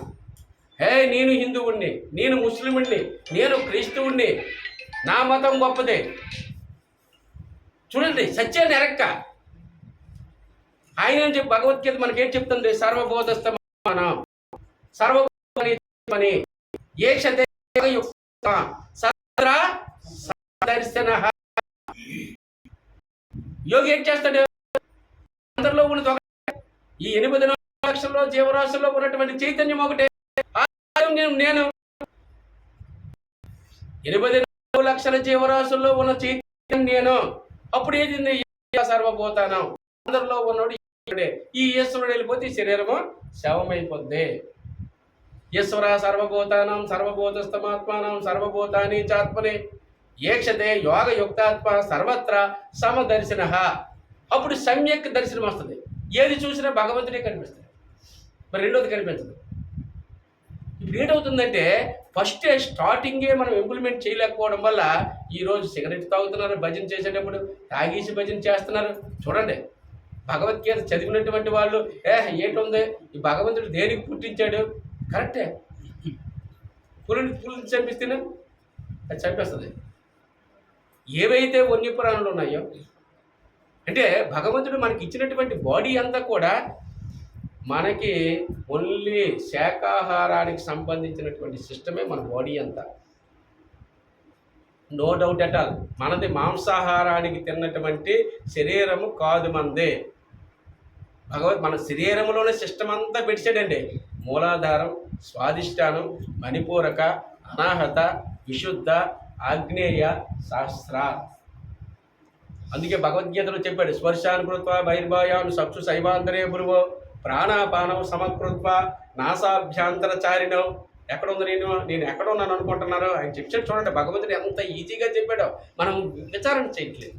నేను హిందువుణ్ణి, నేను ముస్లింని, నేను క్రైస్తవుణ్ణి, నా మతం గొప్పదే. చూడండి, సత్యాన్ని ఎరక్క ఆయన అని చెప్పి భగవద్గీత మనకేం చెప్తుంది? సర్వబోధస్థమానం సర్వని ఏషతే యోగి ఏం చేస్తాడు? అందరిలో ఉన్న ఈ 8 లక్షల జీవరాశుల్లో ఉన్నటువంటి చైతన్యం ఒకటే. నేను 84 లక్షల జీవరాశుల్లో ఉన్న చైతన్యం నేను. అప్పుడు ఏది? సర్వభూతానం అందరిలో ఉన్నవాడు ఈశ్వరుడే. ఈ ఈశ్వరుడు వెళ్ళిపోతే ఈ శరీరము శవమైపోద్ది. ఈశ్వర సర్వభూతానం సర్వభూతస్థమాత్మానం సర్వభూతాని చాత్మనే ఏక్షతే యోగయుక్తాత్మ సర్వత్ర సమదర్శన. అప్పుడు సమ్యక్ దర్శనం వస్తుంది. ఏది చూసినా భగవంతుడే కనిపిస్తుంది, మరి రెండోది కనిపించదు. ఇప్పుడు ఏంటవుతుందంటే ఫస్ట్ స్టార్టింగే మనం ఇంప్లిమెంట్ చేయలేకపోవడం వల్ల ఈరోజు సిగరెట్ తాగుతున్నారు, భజన చేసేటప్పుడు తాగేసి భజన చేస్తున్నారు. చూడండి, భగవద్గీత చదివినటువంటి వాళ్ళు ఏంటుంది, ఈ భగవంతుడు దేనికి పుట్టించాడు? కరెక్టే, పులిని చంపిస్తేనే అది చంపేస్తుంది. ఏవైతే వన్యపురాణాలు ఉన్నాయో అంటే భగవంతుడు మనకి ఇచ్చినటువంటి బాడీ అంతా కూడా మనకి ఓన్లీ శాకాహారానికి సంబంధించినటువంటి సిస్టమే మన బాడీ అంతా. No doubt at all. మనది మాంసాహారానికి తిన్నటువంటి శరీరము కాదు మనది. మన శరీరంలోనే సిస్టమ్ అంతా పెట్టాడండి. మూలాధారం, స్వాదిష్టానం, మణిపూరక, అనాహత, విశుద్ధ, ఆగ్నేయ, శాస్త్ర. అందుకే భగవద్గీతలో చెప్పాడు, స్పర్శానుకృత్వ బహిర్భాయాను సక్షు శైవాంతరే గురువో ప్రాణాపానం సమకృత్వ నాసాభ్యాంతరచారిణం. ఎక్కడుంది నేను ఎక్కడున్నాను అనుకుంటున్నారు ఆయన చెప్పాడు. చూడండి, భగవంతుడు ఎంత ఈజీగా చెప్పాడో మనం విచారణ చేయట్లేదు.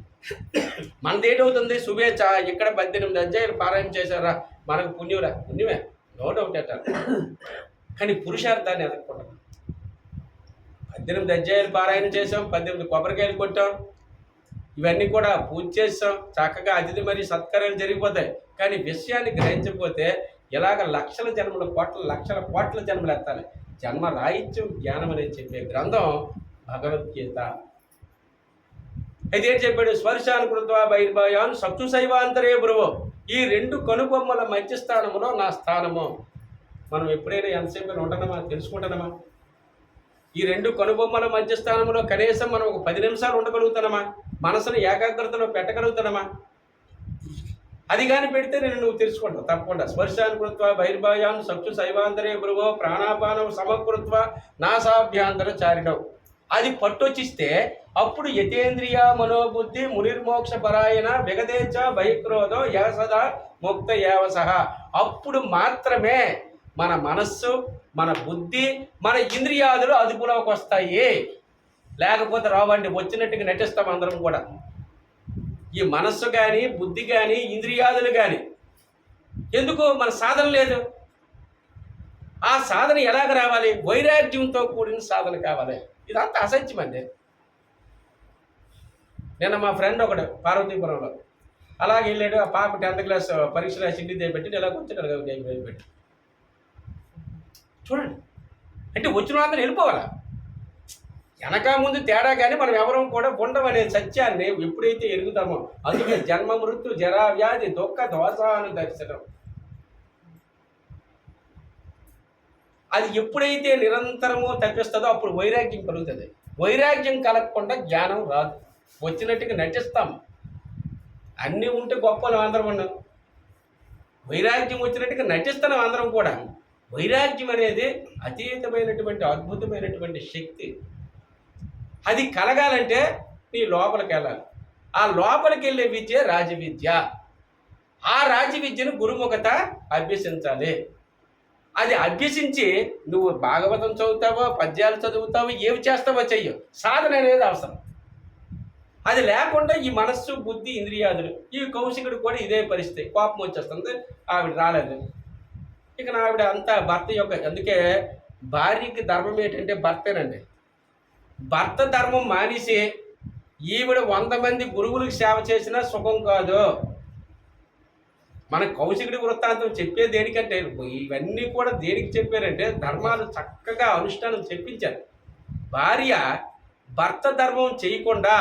మనది ఏంటవుతుంది? శుభేచ్ఛ. ఇక్కడ 18 అధ్యాయులు పారాయణ చేశారా, మనకు పుణ్యురా? పుణ్యమే, నో డౌట్ అంటారు. కానీ పురుషార్థాన్ని ఎదగకూడదు. 18 అధ్యాయులు పారాయణ చేసాం, 18 కొబ్బరికాయలు కొట్టాం, ఇవన్నీ కూడా పూజ చేస్తాం, చక్కగా అతిథి మరియు సత్కార్యాలు జరిగిపోతాయి. కానీ విషయాన్ని గ్రహించకపోతే ఇలాగ లక్షల జన్మలు, లక్షల కోట్ల జన్మలు ఎత్తాలి. జన్మ రాహిత్యం జ్ఞానం అనేది చెప్పే గ్రంథం భగవద్గీత. అయితే ఏం చెప్పాడు? స్పర్శానుకృత్వా బహిర్భాయాన్ చక్షుషైవాంతరే భ్రువో. ఈ 2 కనుబొమ్మల మధ్య స్థానములో నా స్థానము. మనం ఎప్పుడైనా ఎంతసేపు ఉండనమా, తెలుసుకుంటున్నామా? ఈ 2 కనుబొమ్మల మధ్య స్థానంలో కనీసం మనం ఒక 10 నిమిషాలు ఉండగలుగుతానమా? మనసును ఏకాగ్రతలో పెట్టగలుగుతానమా? అది కానీ పెడితే నువ్వు తెలుసుకుంటావు తప్పకుండా. స్పర్శానుకృత్వా బహిర్భాయాన్ చక్షుషైవాంతరే భ్రువో ప్రాణాపానం సమకృత్వా నాసాభ్యాంతర చారిణం. అది పట్టొచ్చిస్తే అప్పుడు యతేంద్రియ మనోబుద్ధి మునిర్మోక్ష పరాయణ విగదేచ్ఛ బహిక్రోధో యసదా ముక్త ఏవసహ. అప్పుడు మాత్రమే మన మనస్సు, మన బుద్ధి, మన ఇంద్రియాదులు అదుపులోకి వస్తాయి. లేకపోతే రావండి, వచ్చినట్టుగా నటిస్తాం అందరం కూడా. ఈ మనస్సు కానీ, బుద్ధి కానీ, ఇంద్రియాదులు కానీ. ఎందుకు? మన సాధన లేదు. ఆ సాధన ఎలాగ రావాలి? వైరాగ్యంతో కూడిన సాధన కావాలి. ఇదంతా అసత్యం అండి. నిన్న మా ఫ్రెండ్ ఒకడు పార్వతీపురంలో అలాగే వెళ్ళాడు. ఆ పాప 10th క్లాస్ పరీక్షలు ఇంటికి పెట్టి ఇలా కూర్చొని పెట్టి చూడండి. అంటే వచ్చిన వాళ్ళని వెళ్ళిపోవాలా? వెనక ముందు తేడా కానీ మనం ఎవరూ కూడా ఉండమనే సత్యాన్ని ఎప్పుడైతే ఎరుగుతామో, అందుకే జన్మ మృత్యు జరా వ్యాధి దుఃఖ దోషాను దర్శనం. అది ఎప్పుడైతే నిరంతరము తప్పిస్తుందో అప్పుడు వైరాగ్యం కలుగుతుంది. వైరాగ్యం కలగకుండా జ్ఞానం రాదు. వచ్చినట్టుగా నటిస్తాం. అన్నీ ఉంటే గొప్పలు అందరం ఉన్నాం. వైరాగ్యం వచ్చినట్టుగా నటిస్తున్నాం అందరం కూడా. వైరాగ్యం అనేది అతీతమైనటువంటి అద్భుతమైనటువంటి శక్తి. అది కలగాలంటే నీ లోపలికి వెళ్ళాలి. ఆ లోపలికి వెళ్ళే విద్య రాజవిద్య. ఆ రాజవిద్యను గురుముఖత అభ్యసించాలి. అది అభ్యసించి నువ్వు భాగవతం చదువుతావో, పద్యాలు చదువుతావో, ఏవి చేస్తావో చెయ్యు. సాధన అనేది అవసరం. అది లేకుండా ఈ మనస్సు, బుద్ధి, ఇంద్రియాదులు, ఈ కౌశికుడు కూడా ఇదే పరిస్థితి. కోపం వచ్చేస్తుంది, ఆవిడ రాలేదు. ఇక ఆవిడ అంతా భర్త యొక్క, అందుకే భార్యకి ధర్మం ఏంటంటే భర్తేనండి. భర్త ధర్మం మానేసి ఈవిడ 100 మంది గురువులకు సేవ చేసినా సుఖం కాదు. మన కౌశికుడి వృత్తాంతం చెప్పే దేనికంటే, ఇవన్నీ కూడా దేనికి చెప్పారంటే ధర్మాలు చక్కగా అనుష్ఠానం చెప్పించారు. భార్య భర్త ధర్మం చేయకుండా,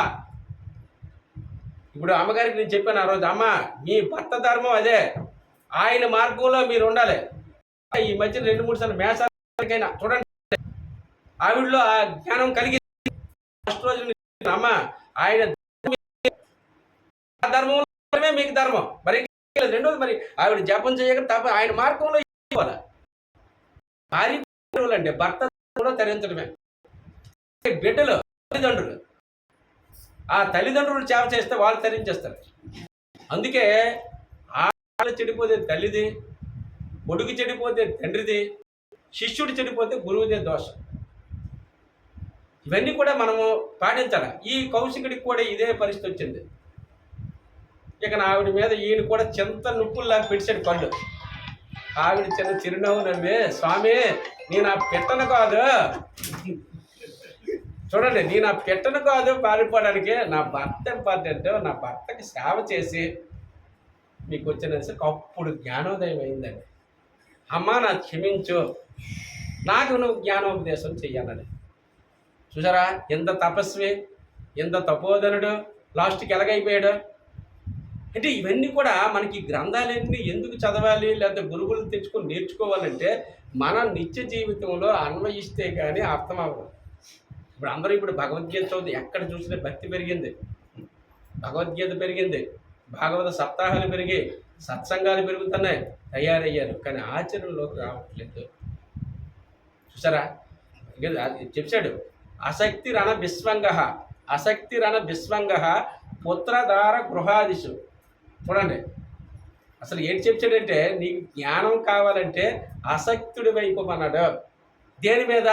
ఇప్పుడు అమ్మగారికి నేను చెప్పాను ఆ రోజు, అమ్మ మీ భర్త ధర్మం అదే, ఆయన మార్గంలో మీరు ఉండాలి. ఈ మధ్య 2-3 సార్లు మేసాలకైనా చూడండి, ఆవిడలో ఆ జ్ఞానం కలిగి ఫస్ట్ రోజు అమ్మ ఆయన ధర్మంలో మీకు ధర్మం, మరి రెండోది మరి ఆవిడ జపం చేయక తప్ప ఆయన మార్గంలో ఇవ్వాలి. భార్య అంటే భర్త తరించడమే. బిడ్డలు తల్లిదండ్రులు, ఆ తల్లిదండ్రులు సేవ చేస్తే వాళ్ళు తరించేస్తారు. అందుకే ఆడ చెడిపోతే తల్లిది, కొడుకు చెడిపోతే తండ్రిది, శిష్యుడు చెడిపోతే గురువుదే దోషం. ఇవన్నీ కూడా మనము పాటించాలి. ఈ కౌశికుడికి కూడా ఇదే పరిస్థితి వచ్చింది. ఇక ఆవిడ మీద ఈయన కూడా చింత నుప్పుల్లాగా పిడిచాడు పళ్ళు. ఆవిడ చిన్న చిరునవ్వు నవ్వే, స్వామి నేను ఆ పెట్టను కాదు, చూడండి నేను ఆ పెట్టను కాదు పారిపోవడానికి, నా భర్త ఇంపార్టెంట్, నా భర్తకి సేవ చేసి మీకు వచ్చిన అప్పుడు జ్ఞానోదయం అయిందండి. అమ్మ నా క్షమించు, నాకు నువ్వు జ్ఞానోపదేశం చెయ్యాలని. చూసారా ఎంత తపస్వి, ఎంత తపోధనుడు, లాస్ట్కి ఎలాగైపోయాడు. అంటే ఇవన్నీ కూడా మనకి గ్రంథాలన్నీ ఎందుకు చదవాలి, లేకపోతే గురువులను తెచ్చుకొని నేర్చుకోవాలంటే మన నిత్య జీవితంలో అన్వయిస్తే కానీ అర్థం అవ్వదు. ఇప్పుడు అందరూ ఇప్పుడు భగవద్గీత చదువుతూ ఎక్కడ చూసినా భక్తి పెరిగింది, భగవద్గీత పెరిగింది, భాగవత సప్తాహాలు పెరిగి, సత్సంగాలు పెరుగుతున్నాయి, తయారయ్యారు. కానీ ఆచరణలోకి రావట్లేదు. చూసారా చెప్పాడు, అశక్తిరణ విశ్వంగ, అశక్తిరణ విశ్వంగ పుత్రధార గృహాదిషు. చూడండి అసలు ఏంటి చెప్పాడంటే, నీకు జ్ఞానం కావాలంటే ఆసక్తుడి వైపు అన్నాడు. దేని మీద?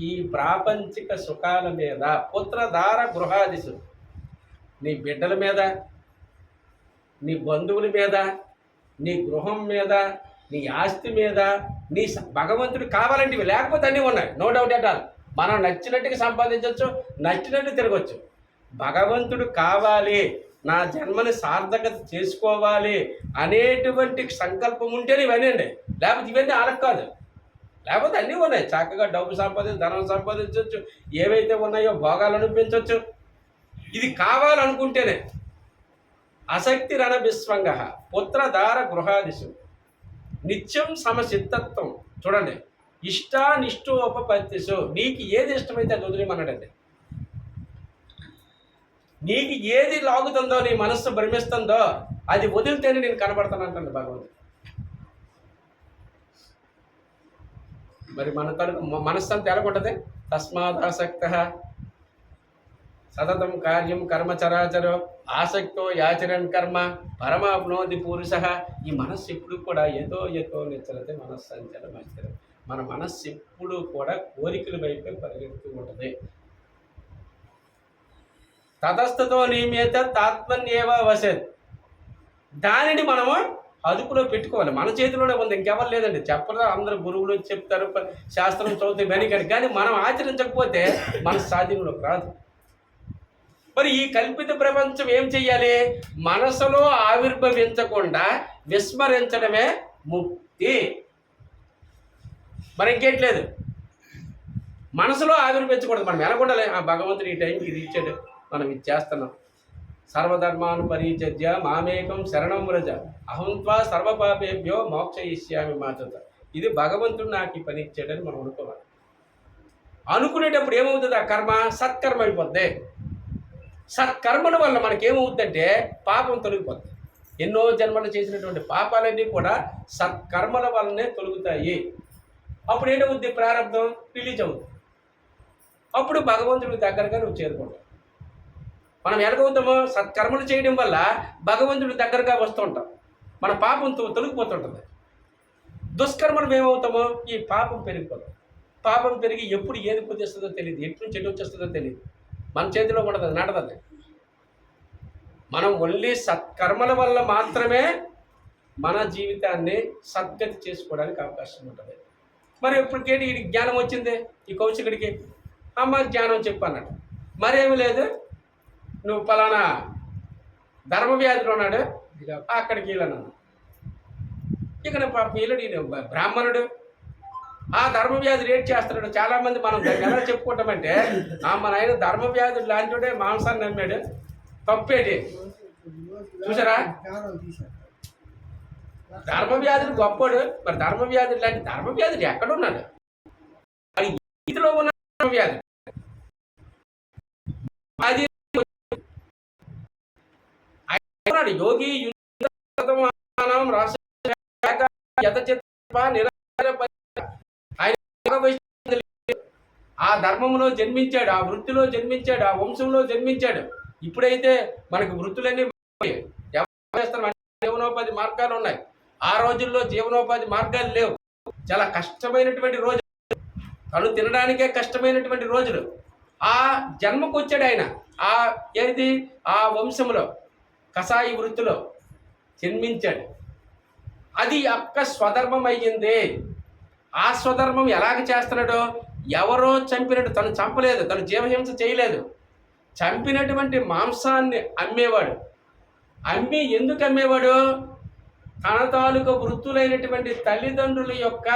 ఈ ప్రాపంచిక సుఖాల మీద. పుత్రధార గృహాదిషు, నీ బిడ్డల మీద, నీ బంధువుల మీద, నీ గృహం మీద, నీ ఆస్తి మీద, నీ భగవంతుడు కావాలంటే లేకపోతే అన్నీ ఉన్నాయి, నో డౌట్ ఎట్ ఆల్. మనం నచ్చినట్టుగా సంపాదించవచ్చు, నచ్చినట్టు తిరగచ్చు. భగవంతుడు కావాలి, నా జన్మని సార్థకత చేసుకోవాలి అనేటువంటి సంకల్పం ఉంటేనే ఇవన్నీ అండి. లేకపోతే ఇవన్నీ ఆలకు కాదు. లేకపోతే అన్నీ ఉన్నాయి, చక్కగా డబ్బు సంపాదించి ధనం సంపాదించవచ్చు, ఏవైతే ఉన్నాయో భోగాలు అనిపించవచ్చు. ఇది కావాలనుకుంటేనే. ఆసక్తి రణ విశ్వంగ పుత్రధార గృహాదిశు నిత్యం సమసిద్ధత్వం. చూడండి, ఇష్టానిష్టోపపత్తిసు, నీకు ఏది ఇష్టమైతే అది వదిలేమన్నాడండి. నీకు ఏది లాగుతుందో, నీ మనస్సు భ్రమిస్తుందో అది వదిలితేనే నేను కనబడతానంటండి భగవంతుడు. మరి మన తరపు మనస్సు అంతా ఎలాగుంటుంది? తస్మాదాసక్త సతతం కార్యం కర్మచరాచరో ఆసక్తో యాచరన్ కర్మ పరమాప్నోతి పురుష. ఈ మనస్సు ఎప్పుడు కూడా ఏదో నిచ్చలతే మనస్సు అంచలం అచరం. మన మనస్సు ఎప్పుడు కూడా కోరికల వైపే పరిగెడుతూ ఉంటుంది. తతస్థతో నియమిత తాత్మన్యేవ వసత్. దానిని మనము అదుపులో పెట్టుకోవాలి. మన చేతిలోనే ఉంది, ఇంకెవరు లేదండి. చెప్పరా, అందరూ గురువులు చెప్తారు, శాస్త్రం చదువుతే వెనకడి, కానీ మనం ఆచరించకపోతే మన సాధ్యంలోకి రాదు. మరి ఈ కల్పిత ప్రపంచం ఏం చెయ్యాలి? మనసులో ఆవిర్భవించకుండా విస్మరించడమే ముక్తి. మరి ఇంకేట్లేదు, మనసులో ఆవిర్భవించకూడదు. మనం ఎలాగుండాలి? ఆ భగవంతుడు ఈ టైంకి ఇది ఇచ్చాడు, మనం ఇది చేస్తున్నాం. సర్వధర్మాను పరిత్యజ్య మామేకం శరణం వ్రజ అహం త్వా సర్వపాపేభ్యో మోక్షయిష్యామి మాచత. ఇది భగవంతుడు నాకు ఈ పని ఇచ్చాడని మనం అనుకోవాలి. అనుకునేటప్పుడు ఏమవుతుంది? ఆ కర్మ సత్కర్మ అయిపోద్ది. సత్కర్మల వల్ల మనకేమవుతుందంటే పాపం తొలగిపోతుంది. ఎన్నో జన్మలు చేసినటువంటి పాపాలన్నీ కూడా సత్కర్మల వల్లనే తొలుగుతాయి. అప్పుడు ఏంటవుద్ది? ప్రారంభం రిలీజ్ అవుతుంది. అప్పుడు భగవంతుడి దగ్గరగా నువ్వు చేరుకుంటావు. మనం ఎలాగవుతామో? సత్కర్మలు చేయడం వల్ల భగవంతుడి దగ్గరగా వస్తూ ఉంటాం. మన పాపం తొలగిపోతుంటుంది. దుష్కర్మలు ఏమవుతామో? ఈ పాపం పెరిగిపోతాం. పాపం పెరిగి ఎప్పుడు ఏది పొందిస్తుందో తెలియదు, ఎటు నుంచి ఎటు వచ్చేస్తుందో తెలియదు. మన చేతిలో ఉండదు, నడదండి. మనం ఓన్లీ సత్కర్మల వల్ల మాత్రమే మన జీవితాన్ని సద్గతి చేసుకోవడానికి అవకాశం ఉంటుంది. మరి ఇప్పటికేంటి ఈ జ్ఞానం వచ్చింది ఈ కౌశికుడికి? అమ్మ జ్ఞానం చెప్పన్నాడు. మరేమి లేదు, నువ్వు పలానా ధర్మవ్యాధిలో ఉన్నాడు, అక్కడికి వెళ్ళన్నాను. ఇక వీళ్ళుడు బ్రాహ్మణుడు, ఆ ధర్మవ్యాధి రేట్ చేస్తున్నాడు. చాలామంది మనం ఎలా చెప్పుకుంటామంటే, మన ఆయన ధర్మవ్యాధుడు లాంటివాడే మాంసాన్ని నమ్మాడు, తప్పేటి చూసారా? ధర్మవ్యాధుడు గొప్పడు. మరి ధర్మవ్యాధుడు లాంటి ధర్మవ్యాధుడు ఎక్కడున్నాడు? అది ఇందులో ఉన్న ధర్మవ్యాధి. అది యోగి ఆ ధర్మంలో జన్మించాడు, ఆ వృత్తిలో జన్మించాడు, ఆ వంశంలో జన్మించాడు. ఇప్పుడైతే మనకు వృత్తులన్నీ జీవనోపాధి మార్గాలు ఉన్నాయి. ఆ రోజుల్లో జీవనోపాధి మార్గాలు లేవు. చాలా కష్టమైనటువంటి రోజులు, తను తినడానికే కష్టమైనటువంటి రోజులు. ఆ జన్మకు వచ్చాడు ఆయన. ఆ వంశంలో కసాయి వృత్తిలో జన్మించాడు. అది అక్క స్వధర్మం అయ్యింది. ఆ స్వధర్మం ఎలాగ చేస్తున్నాడో? ఎవరో చంపినట్టు, తను చంపలేదు, తను జీవహింస చేయలేదు. చంపినటువంటి మాంసాన్ని అమ్మేవాడు. అమ్మి ఎందుకు అమ్మేవాడు? తన తాలూకు వృత్తులైనటువంటి తల్లిదండ్రుల యొక్క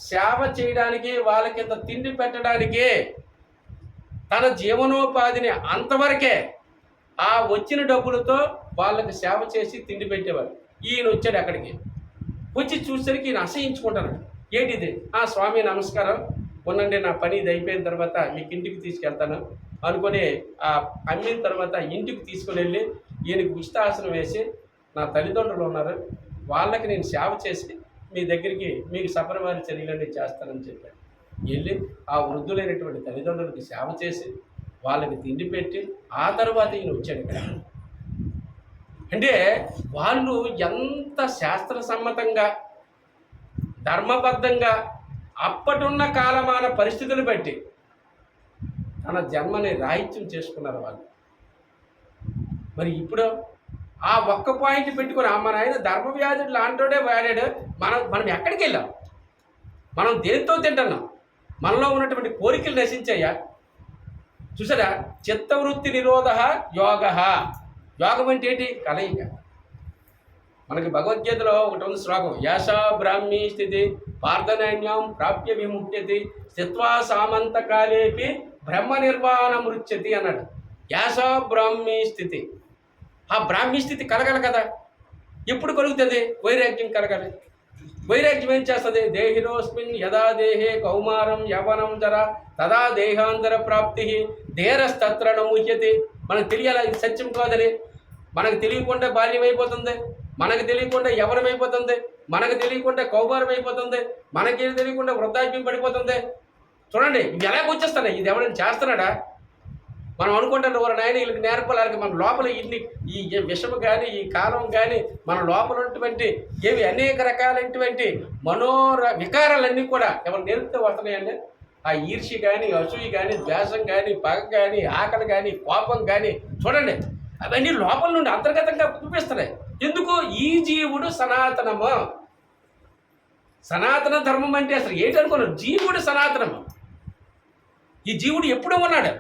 సేవ చేయడానికి, వాళ్ళకింత తిండి పెట్టడానికి, తన జీవనోపాధిని అంతవరకే. ఆ వచ్చిన డబ్బులతో వాళ్ళకి సేవ చేసి తిండి పెట్టేవాడు. ఈయన వచ్చాడు అక్కడికి. వచ్చి చూసేసరికి ఈయన అసహించుకుంటాను. ఏంటిది? స్వామి నమస్కారం, ఉండండి, నా పని ఇది అయిపోయిన తర్వాత మీకు ఇంటికి తీసుకెళ్తాను అనుకుని అమ్మిన తర్వాత ఇంటికి తీసుకుని వెళ్ళి ఈయనకి ఉచితాసనం వేసి, నా తల్లిదండ్రులు ఉన్నారు, వాళ్ళకి నేను సేవ చేసి మీ దగ్గరికి మీకు సపరివారి చర్యలన్నీ చేస్తానని చెప్పాడు. వెళ్ళి ఆ వృద్ధులైనటువంటి తల్లిదండ్రులకి సేవ చేసి వాళ్ళకి తిండి పెట్టి ఆ తర్వాత ఈయన వచ్చాడు ఇక్కడ. అంటే వాళ్ళు ఎంత శాస్త్ర సమ్మతంగా, ధర్మబద్ధంగా అప్పటున్న కాలమాన పరిస్థితులు బట్టి తన జన్మని రాహిత్యం చేసుకున్నారు వాళ్ళు. మరి ఇప్పుడు ఆ ఒక్క పాయింట్ పెట్టుకుని మన ఆయన ధర్మవ్యాధుడు లాంటోడే వాడాడు. మనం ఎక్కడికి వెళ్ళాం? మనం దేంతో తింటున్నాం? మనలో ఉన్నటువంటి కోరికలు నశించాయా? చూసారా, చిత్తవృత్తి నిరోధ యోగ. యోగం అంటే ఏంటి? కలయిక. మనకి భగవద్గీతలో ఒకటి ఉంది శ్లోకం, యాశా బ్రాహ్మీ స్థితి పార్థనాన్యం ప్రాప్య విముక్తి స్థిత్వా సామంతకాలేపి బ్రహ్మ నిర్వాణ మృత్యతి అన్నాడు. యాశా బ్రాహ్మీ స్థితి, ఆ బ్రాహ్మీ స్థితి కలగాలి కదా. ఎప్పుడు కలుగుతుంది? వైరాగ్యం కలగాలి. వైరాగ్యం ఏం చేస్తుంది? దేహినోస్మిన్ యదా దేహే కౌమారం యవనం జర తదా దేహాంతర ప్రాప్తి ధీరస్తత్ర ముహ్యతి. మనకు తెలియాలి ఇది సత్యం కాదని. మనకు తెలియకుండా బాల్యం అయిపోతుంది, మనకు తెలియకుండా యవనం అయిపోతుంది, మనకు తెలియకుండా కౌమారం అయిపోతుంది, మనకి తెలియకుండా వృద్ధాప్యం పడిపోతుంది. చూడండి ఇవి ఎలాగ వచ్చేస్తున్నాయి. ఇది ఎవరైనా చేస్తున్నాడా? మనం అనుకుంటాం ఒక నాయన వీళ్ళకి నేర్పాలి. మన లోపల ఇన్ని ఈ విషము కానీ ఈ కాలం కానీ మన లోపల ఉన్నటువంటి ఏవి అనేక రకాలైనటువంటి వికారాలన్నీ కూడా ఎవరు నేర్పితే వస్తున్నాయండి. ఆ ఈర్ష్య కానీ, అసూయ కానీ, ద్వేషం కానీ, పగ కానీ, ఆకలి కానీ, కోపం కానీ చూడండి అవన్నీ లోపల నుండి అంతర్గతంగా చూపిస్తున్నాయి. ఎందుకు? ఈ జీవుడు సనాతనము. సనాతన ధర్మం అంటే అసలు ఏంటనుకున్నాడు? జీవుడు సనాతనము. ఈ జీవుడు ఎప్పుడూ ఉన్నాడు.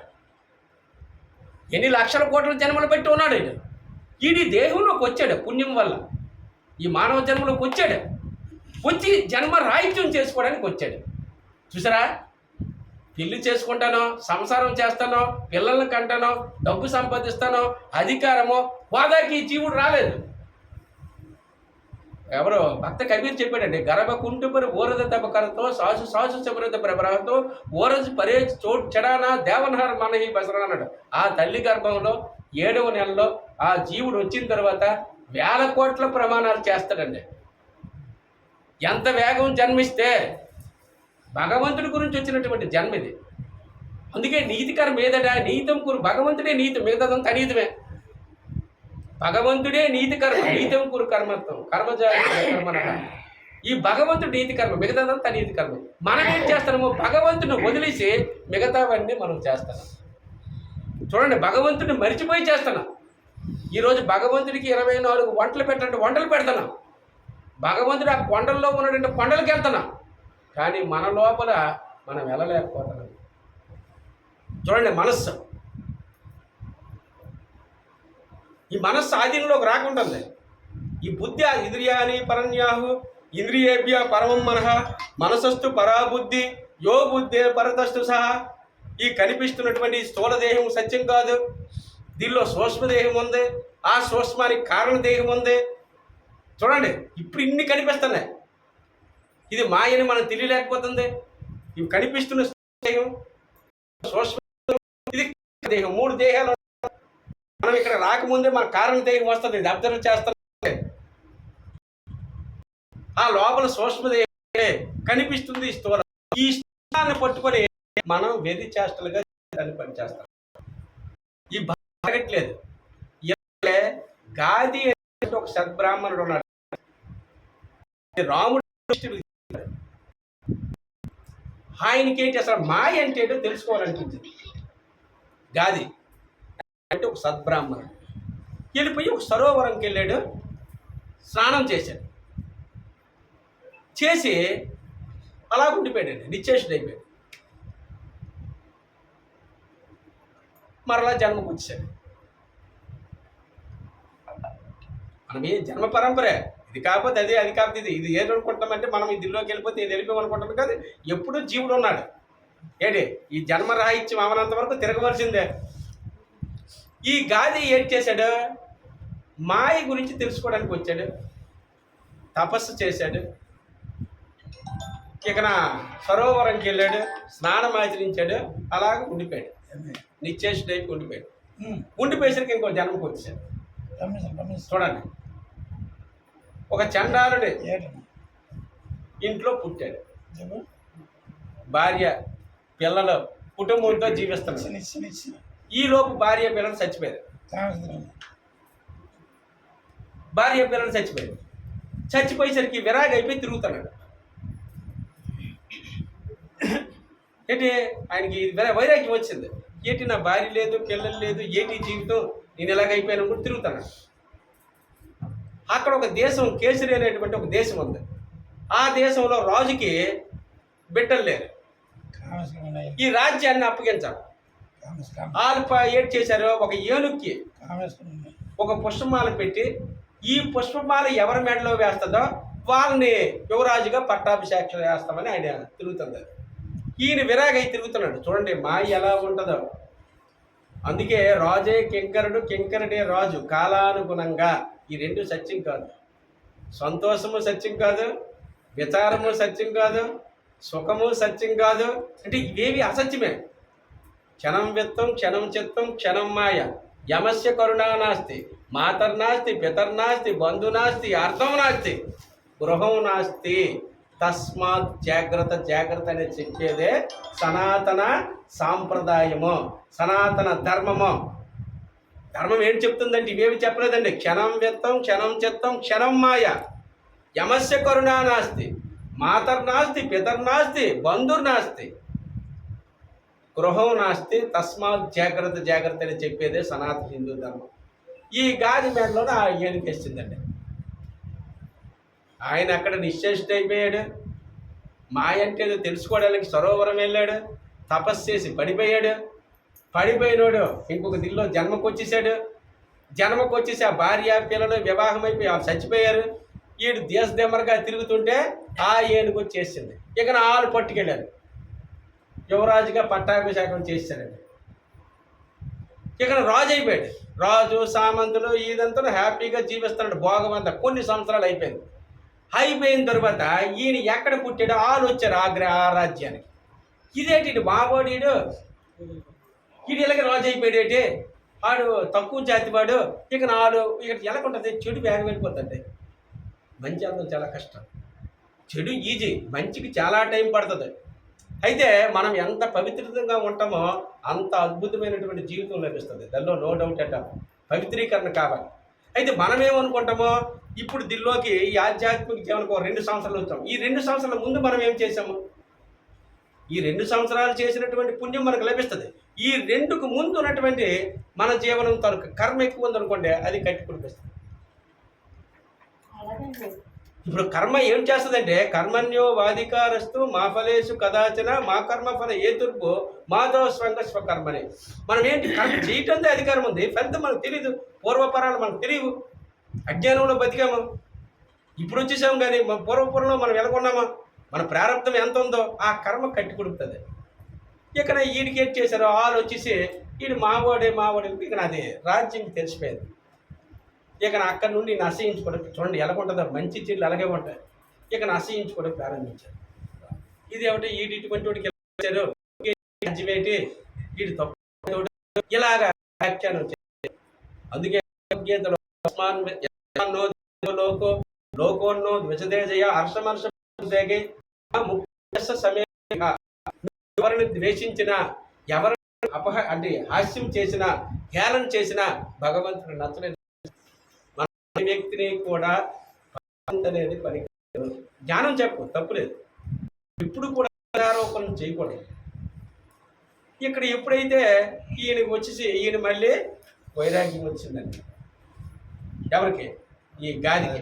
ఎన్ని లక్షల కోట్ల జన్మలు పెట్టి ఉన్నాడు. ఈడి దేహంలోకి వచ్చాడు పుణ్యం వల్ల. ఈ మానవ జన్మలోకి వచ్చాడు. వచ్చి జన్మ రాహిత్యం చేసుకోవడానికి వచ్చాడు. చూసారా, పెళ్లి చేసుకుంటానో, సంసారం చేస్తానో, పిల్లల్ని కంటానో, డబ్బు సంపాదిస్తానో, అధికారమో, హోదాకి జీవుడు రాలేదు. ఎవరో భక్త కబీర్ చెప్పాడండి, గర్భ కుంటుపరి ఓరద తపకరతో సాసు సాసు చమరత ప్రభరతో ఓరజు పరే చోట్ చెడానా దేవనహర్ మనహి బసరా అన్నాడు. ఆ తల్లి గర్భంలో 7వ నెలలో ఆ జీవుడు వచ్చిన తర్వాత 1000 కోట్ల ప్రమాణాలు చేస్తాడండి. ఎంత వేగం జన్మిస్తే భగవంతుడి గురించి వచ్చినటువంటి జన్మ ఇది. అందుకే నీతికరం ఏదట? నీతం కురు. భగవంతుడే నీతి, మిగతాదంతా అనీతమే. భగవంతుడే నీతి కర్మ, నీతం కురు కర్మత్వం కర్మజాన. ఈ భగవంతుడు నీతి కర్మ, మిగతాదంతా నీతి కర్మ. మనం ఏం చేస్తామో భగవంతుని వదిలేసి మిగతావన్నీ మనం చేస్తున్నాం. చూడండి, భగవంతుడిని మరిచిపోయి చేస్తున్నాం. ఈరోజు భగవంతుడికి 24 వంటలు పెట్టండి, వంటలు పెడుతున్నాం. భగవంతుడు ఆ కొండల్లో ఉన్నటువంటి కొండలకి వెళ్తున్నాం. కానీ మన లోపల మనం వెళ్ళలేకపోతున్నాం. చూడండి, మనస్సు, ఈ మనస్సు ఆధీనంలోకి రాకుంటుంది. ఈ బుద్ధి ఇంద్రియాని పరన్యాహు ఇంద్రియేభ్య పరమం మనః మనసస్తు పరాబుద్ధి యో బుద్ధే పరతస్తు సహా. ఈ కనిపిస్తున్నటువంటి స్థూల దేహం సత్యం కాదు. దీనిలో సూక్ష్మదేహం ఉంది, ఆ సూక్ష్మానికి కారణదేహం ఉంది. చూడండి, ఇప్పుడు ఇన్ని కనిపిస్తున్నాయి. ఇది మాయని మనం తెలియలేకపోతుంది. ఇవి కనిపిస్తున్న దేహం, సూక్ష్మ ఇది దేహం, 3 దేహాలు. మనం ఇక్కడ రాకముందే మన కారణ దేహం వస్తుంది, ఇది అబ్జర్వ్ చేస్తాం. ఆ లోపల సూక్ష్మదేహే కనిపిస్తుంది స్థూలం. ఈ స్థూలాన్ని పట్టుకొని మనం వెర్రి చేష్టలుగా పనిచేస్తాం. ఈ బాగట్లేదు. గాది అంటే ఒక సద్బ్రాహ్మణుడు ఉన్నాడు. రాముడు ఆయనకి ఏంటి అసలు మాయ అంటే ఏంటో తెలుసుకోవాలనిపించింది. గాది అంటే ఒక సద్బ్రాహ్మణుడు వెళ్ళిపోయి ఒక సరోవరంకి వెళ్ళాడు, స్నానం చేశాడు. చేసి అలా ఉండిపోయాడండి, నిశ్చేషుడు అయిపోయాడు. మరలా జన్మకు వచ్చాడు. మనం ఏ జన్మ పరంపరే, ఇది కాకపోతే అది, అది కాకపోతే ఇది. ఇది ఏది అనుకుంటామంటే మనం ఈ దిల్లోకి వెళ్ళిపోతే ఇది వెళ్ళిపోమనుకుంటాం కాదు. ఎప్పుడూ జీవుడు ఉన్నాడు. ఏంటి, ఈ జన్మరాహిత్యం అవనంత వరకు తిరగవలసిందే. ఈ గాది ఏం చేశాడు? మాయ గురించి తెలుసుకోవడానికి వచ్చాడు, తపస్సు చేశాడు. ఇక సరోవరంకి వెళ్ళాడు, స్నానం ఆచరించాడు, అలాగ ఉండిపోయాడు. నిశ్చేషుడైపు ఉండిపోయాడు. ఉండిపోయేసరికి ఇంకో జన్మకు వచ్చాడు. చూడండి, ఒక చండాలుడే ఇంట్లో పుట్టాడు. భార్య పిల్లలు కుటుంబంతో జీవిస్తున్నాడు. ఈలోపు భార్య పిల్లలు చచ్చిపోయారు. భార్య పిల్లలు చచ్చిపోయారు. చచ్చిపోయేసరికి విరాగ అయిపోయి తిరుగుతున్నాడు. ఏంటి, ఆయనకి వైరాగ్యం వచ్చింది. ఏంటి, నా భార్య లేదు, పిల్లలు లేదు, ఏంటి జీవితం, నేను ఇలాగైపోయాను కూడా తిరుగుతాను. అక్కడ ఒక దేశం కేసరి అనేటువంటి ఒక దేశం ఉంది. ఆ దేశంలో రాజుకి బిడ్డలు లేరు. ఈ రాజ్యాన్ని అప్పగించాలి. వాళ్ళు ఏం చేశారు, ఒక ఏనుక్కి ఒక పుష్పమాల పెట్టి ఈ పుష్పమాల ఎవరి మెడలో వేస్తుందో వాళ్ళని యువరాజుగా పట్టాభిషేకం వేస్తామని ఆయన తిరుగుతుంది. ఈయన విరాగై తిరుగుతున్నాడు. చూడండి మాయ ఎలా ఉంటుందో. అందుకే రాజే కింకరుడు, కింకరుడే రాజు. కాలానుగుణంగా ఈ రెండు సత్యం కాదు. సంతోషము సత్యం కాదు, విచారము సత్యం కాదు, సుఖము సత్యం కాదు. అంటే ఇవేవి అసత్యమే. క్షణం విత్తం, క్షణం చిత్తం, క్షణం మాయ. యమస్య కరుణా నాస్తి, మాతర్నాస్తి, పితర్నాస్తి, బంధునాస్తి, అర్థం నాస్తి, గృహం నాస్తి. తస్మాత్ జాగ్రత్త. జాగ్రత్త అనేది చెప్పేదే సనాతన సాంప్రదాయము, సనాతన ధర్మము. ధర్మం ఏం చెప్తుందంటే ఇవేమి చెప్పలేదండి. క్షణం విత్తం, క్షణం చిత్తం, క్షణం మాయ. యమస్య కరుణా నాస్తి, మాతర్నాస్తి, పితర్నాస్తి, బంధుర్నాస్తి, గృహం నాస్తి. తస్మాత్ జాగ్రత్త. జాగ్రత్త అని చెప్పేదే సనాతన హిందూ ధర్మం. ఈ గాది మేడలోనే ఆ ఏనుకేసిందండి. ఆయన అక్కడ నిశ్చేష్ట అయిపోయాడు. మాయ అంటే తెలుసుకోవడానికి సరోవరం వెళ్ళాడు. తపస్సు చేసి పడిపోయాడు. పడిపోయినోడు ఇంకొక దిల్లో జన్మకు వచ్చేసి ఆ భార్య పిల్లలు వివాహం అయిపోయి వాళ్ళు చచ్చిపోయారు. వీడు దేశదెమ్మరగా తిరుగుతుంటే ఆ ఏనుగు వచ్చేసింది. ఇక ఆలు పట్టుకెళ్ళారు. యువరాజుగా పట్టాభిషేకం చేశారండి. ఇక్కడ రాజు అయిపోయాడు. రాజు సామంతులు ఇదంతా హ్యాపీగా జీవిస్తున్నాడు. భోగమంతా కొన్ని సంవత్సరాలు అయిపోయింది. అయిపోయిన తర్వాత ఈయన ఎక్కడ పుట్టాడో ఆలు వచ్చారు ఆ రాజ్యానికి. ఇదేంటి బాబోడీడు, వీడు ఇలాగ రాజు అయిపోయాడేటి, ఆడు తక్కువ జాతి వాడు. ఇక ఇక్కడ ఎలాగుంటుంది, చెడు వేగం వెళ్ళిపోతుంది. మంచి అందం చాలా కష్టం, చెడు ఈజీ, మంచికి చాలా టైం పడుతుంది. అయితే మనం ఎంత పవిత్రంగా ఉంటామో అంత అద్భుతమైనటువంటి జీవితం లభిస్తుంది. దానిలో నో డౌట్ అట. పవిత్రీకరణ కావాలి. అయితే మనం ఏమనుకుంటామో ఇప్పుడు దీనిలోకి ఈ ఆధ్యాత్మిక జీవనకు 2 సంవత్సరాలు వచ్చాం. ఈ 2 సంవత్సరాల ముందు మనం ఏం చేసాము? ఈ 2 సంవత్సరాలు చేసినటువంటి పుణ్యం మనకు లభిస్తుంది. ఈ 2కు ముందు ఉన్నటువంటి మన జీవనం తనకు కర్మ ఎక్కువ ఉందనుకోండి, అది కట్టి కుడిపిస్తుంది. ఇప్పుడు కర్మ ఏం చేస్తుందంటే కర్మణ్యో వాధికారస్తు మా ఫలేషు కదాచన మా కర్మ ఫల ఏతుర్పు మాధవ స్వంగ స్వకర్మని. మనం ఏంటి కర్మ చేయటందే అధికారం ఉంది, ఫలితం మనకు తెలియదు. పూర్వపరాలు మనకు తెలియవు, అజ్ఞానంలో బతికాము. ఇప్పుడు వచ్చేసాము, కానీ పూర్వపురంలో మనం ఎలాగొన్నామా, మన ప్రారంభం ఎంత ఉందో ఆ కర్మ కట్టి కుడుపుతుంది. ఇక్కడ వీడికి ఏం చేశారో వాళ్ళు వచ్చేసి వీడు మావాడే ఇక అది రాజ్యం తెలిసిపోయింది. ఇక అక్కడి నుండి నశయించుకోవడం. చూడండి ఎలా ఉంటుందో, మంచి చెట్లు అలాగే ఉంటాయి. ఇక నశయించుకోవడం ప్రారంభించారు. ఇది ఏమిటి, వీడి ఇటువంటి వాడికి వచ్చారు, రాజ్యమేంటి, వీడి తప్పు, ఇలాగా వ్యాఖ్యానం వచ్చారు. అందుకే గీతలో లోకోన్నో ద్విజదేజయ హర్షమర్ష ఎవరిని ద్వేషించిన, ఎవరిని అంటే హాస్యం చేసిన, హేళన చేసిన భగవంతుడు నచ్చలేదు. వ్యక్తిని కూడా అనేది పని. జ్ఞానం చెప్పు, తప్పులేదు. ఇప్పుడు కూడా ఆరోపణలు చేయకూడదు. ఇక్కడ ఎప్పుడైతే ఈయనకి వచ్చేసి ఈయన మళ్ళీ వైరాగ్యం వచ్చిందండి. ఎవరికి? ఈ గాదికి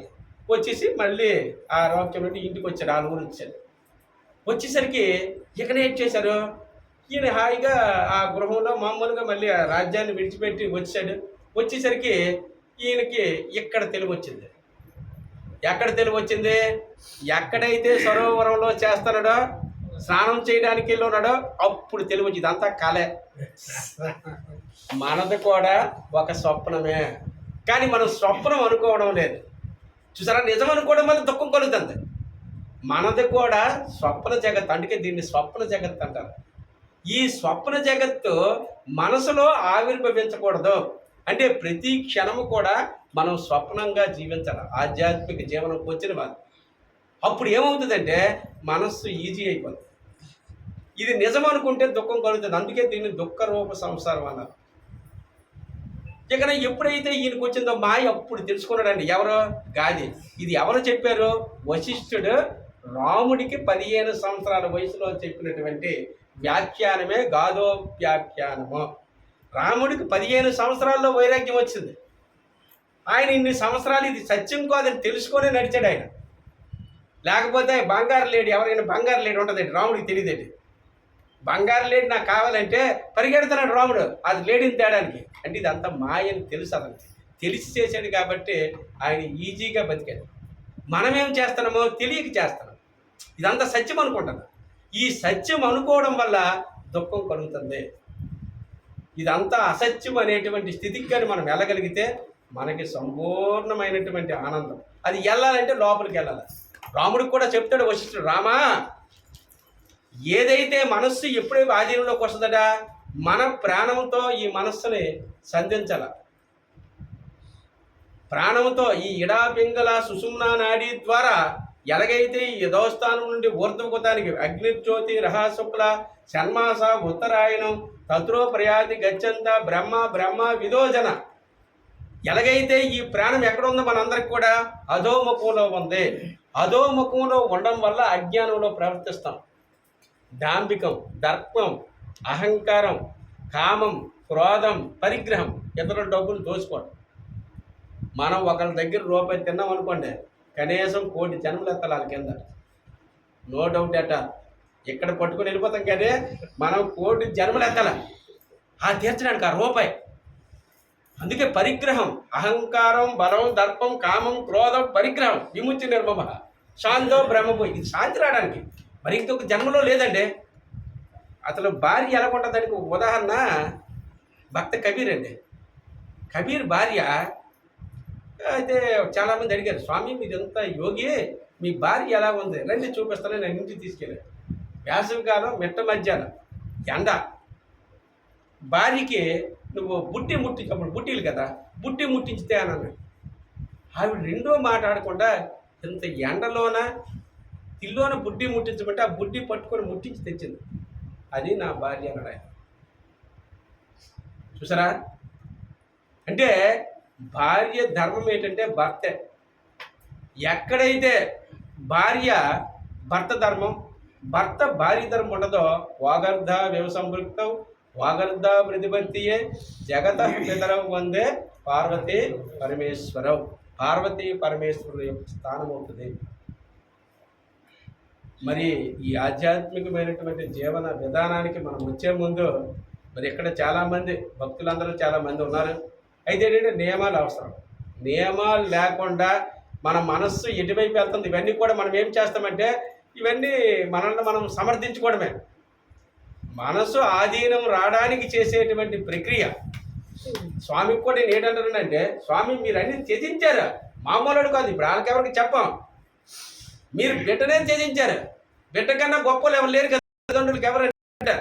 వచ్చేసి మళ్ళీ ఆ ఆరోగ్యం నుండి ఇంటికి వచ్చాడు. ఆ ఊరు వచ్చాడు. వచ్చేసరికి ఇక్కడ ఏం చేశారు, ఈయన హాయిగా ఆ గృహంలో మామూలుగా మళ్ళీ ఆ రాజ్యాన్ని విడిచిపెట్టి వచ్చాడు. వచ్చేసరికి ఈయనకి ఇక్కడ తెలివి వచ్చింది. ఎక్కడ తెలివి వచ్చింది? ఎక్కడైతే సరోవరంలో చేస్తున్నాడో, స్నానం చేయడానికి వెళ్ళి ఉన్నాడో అప్పుడు తెలివి వచ్చింది. అంతా కలే. మనది కూడా ఒక స్వప్నమే, కానీ మనం స్వప్నం అనుకోవడం లేదు. చూసారా, నిజం అనుకోవడం వల్ల దుఃఖం కలుగుతుంది. మనది కూడా స్వప్న జగత్. అందుకే దీన్ని స్వప్న జగత్ అంటారు. ఈ స్వప్న జగత్తు మనసులో ఆవిర్భవించకూడదు. అంటే ప్రతి క్షణము కూడా మనం స్వప్నంగా జీవించాలి. ఆధ్యాత్మిక జీవనంకి వచ్చిన వాళ్ళు అప్పుడు ఏమవుతుందంటే మనస్సు ఈజీ అయిపోతుంది. ఇది నిజం అనుకుంటే దుఃఖం కలుగుతుంది. అందుకే దీన్ని దుఃఖ రూప సంసారం అన్నారు. ఇక ఎప్పుడైతే ఈయనకు వచ్చిందో మాయ అప్పుడు తెలుసుకున్నాడండి. ఎవరో గాది. ఇది ఎవరు చెప్పారు? వశిష్ఠుడు రాముడికి 15 సంవత్సరాల వయసులో చెప్పినటువంటి వ్యాఖ్యానమే గాదోవ్యాఖ్యానము. రాముడికి 15 సంవత్సరాల్లో వైరాగ్యం వచ్చింది. ఆయన ఇన్ని సంవత్సరాలు ఇది సత్యం కాదని తెలుసుకొనే నడిచాడు ఆయన. లేకపోతే బంగారు లేడి, ఎవరైనా బంగారు లేడి ఉంటుందండి, రాముడికి తెలియదండి. బంగారు లేడి నాకు కావాలంటే పరిగెడుతున్నాడు రాముడు అది లేడిని తేడానికి. అంటే ఇదంతా మాయని తెలుసు, అతనికి తెలిసి చేశాడు కాబట్టి ఆయన ఈజీగా బతికాడు. మనమేం చేస్తున్నామో తెలియక చేస్తున్నాం. ఇదంతా సత్యం అనుకుంటున్నాం. ఈ సత్యం అనుకోవడం వల్ల దుఃఖం కలుగుతుంది. ఇదంతా అసత్యం అనేటువంటి స్థితికి కానీ మనం వెళ్ళగలిగితే మనకి సంపూర్ణమైనటువంటి ఆనందం. అది వెళ్ళాలంటే లోపలికి వెళ్ళాలి. రాముడికి కూడా చెప్తాడు వశిష్ఠుడు, రామా, ఏదైతే మనస్సు ఎప్పుడైతే ఆధీనంలోకి వస్తుందట, మన ప్రాణంతో ఈ మనస్సుని సంధించాల. ప్రాణంతో ఈ ఇడా పింగళ సుషుమ్నా నాడి ద్వారా ఎలాగైతే ఈ యథోస్థానం నుండి ఊర్ధ్వగతానికి అగ్నిజ్యోతి రహశుక్ల షణ్మాస ఉత్తరాయణం తత్రో ప్రయాతి గచ్చంత బ్రహ్మ విదోజన, ఎలాగైతే ఈ ప్రాణం ఎక్కడ ఉందో మనందరికి కూడా అధోముఖంలో ఉంది. అధోముఖంలో ఉండడం వల్ల అజ్ఞానంలో ప్రవర్తిస్తాం. దాంభికం, దర్పం, అహంకారం, కామం, క్రోధం, పరిగ్రహం, ఇతరుల డబ్బులు దోచుకోవడం. మనం ఒకరి దగ్గర రూపాయి తిన్నాం అనుకోండి, కనీసం 1 కోటి జన్మలు ఎత్తాలి వాళ్ళ కింద. నో డౌట్ అట. ఇక్కడ పట్టుకుని వెళ్ళిపోతాం కానీ మనం 1 కోటి జన్మలు ఎత్తాలి ఆ తీర్చడానికి ఆ రూపాయి. అందుకే పరిగ్రహం, అహంకారం, బలం, దర్పం, కామం, క్రోధం, పరిగ్రహం, విముక్తి నిర్మమ, శాంతో బ్రహ్మపోయి. ఇది శాంతి రావడానికి. మరి ఇంకొక జన్మలో లేదండి. అసలు భార్య ఎలా ఉంటుందానికి ఉదాహరణ భక్త కబీర్ అండి. కబీర్ భార్య అయితే చాలామంది అడిగారు, స్వామి మీరు ఎంత యోగి, మీ భార్య ఎలా ఉంది, రండి చూపిస్తాను. నేను ఇంటికి తీసుకెళ్ళాను. వేసవికాలం మిట్ట మధ్యాహ్నం ఎండ. భార్యకి నువ్వు బుట్టి ముట్టించినప్పుడు బుట్టీలు కదా, బుట్టి ముట్టించితే అని అన్నాడు. ఆవిడ రెండో మాట్లాడకుండా ఇంత ఎండలోన ఇల్లోన బుడ్డి ముట్టించమంటే ఆ బుడ్డి పట్టుకొని ముట్టించి తెచ్చింది. అది నా భార్య అన్నాడు ఆయన. చూసారా? అంటే భార్య ధర్మం ఏంటంటే భర్తే. ఎక్కడైతే భార్య భర్త ధర్మం, భర్త భార్య ధర్మం ఉండదో వాగర్ధ వ్యవసంపృక్తం వాగర్ధ ప్రతిపత్తియే జగత పితరం వందే పార్వతీ పరమేశ్వరం. పార్వతీ పరమేశ్వరుడు యొక్క స్థానం అవుతుంది. మరి ఈ ఆధ్యాత్మికమైనటువంటి జీవన విధానానికి మనం వచ్చే ముందు మరి ఇక్కడ చాలామంది భక్తులందరూ చాలామంది ఉన్నారు. అయితే ఏంటంటే నియమాలు అవసరం. నియమాలు లేకుండా మన మనస్సు ఎటువైపు వెళ్తుంది. ఇవన్నీ కూడా మనం ఏం చేస్తామంటే ఇవన్నీ మనల్ని మనం సమర్థించుకోవడమే. మనసు ఆధీనం రావడానికి చేసేటువంటి ప్రక్రియ. స్వామికి కూడా నేను ఏంటంటానంటే, స్వామి మీరు అన్ని త్యజించారు, మామూలుడు కాదు. ఇప్పుడు వాళ్ళకెవరికి చెప్పాం, మీరు బిడ్డనే త్యజించారు. బిడ్డ కన్నా గొప్పలు ఎవరు లేరు కదా తల్లిదండ్రులకి. ఎవరంటే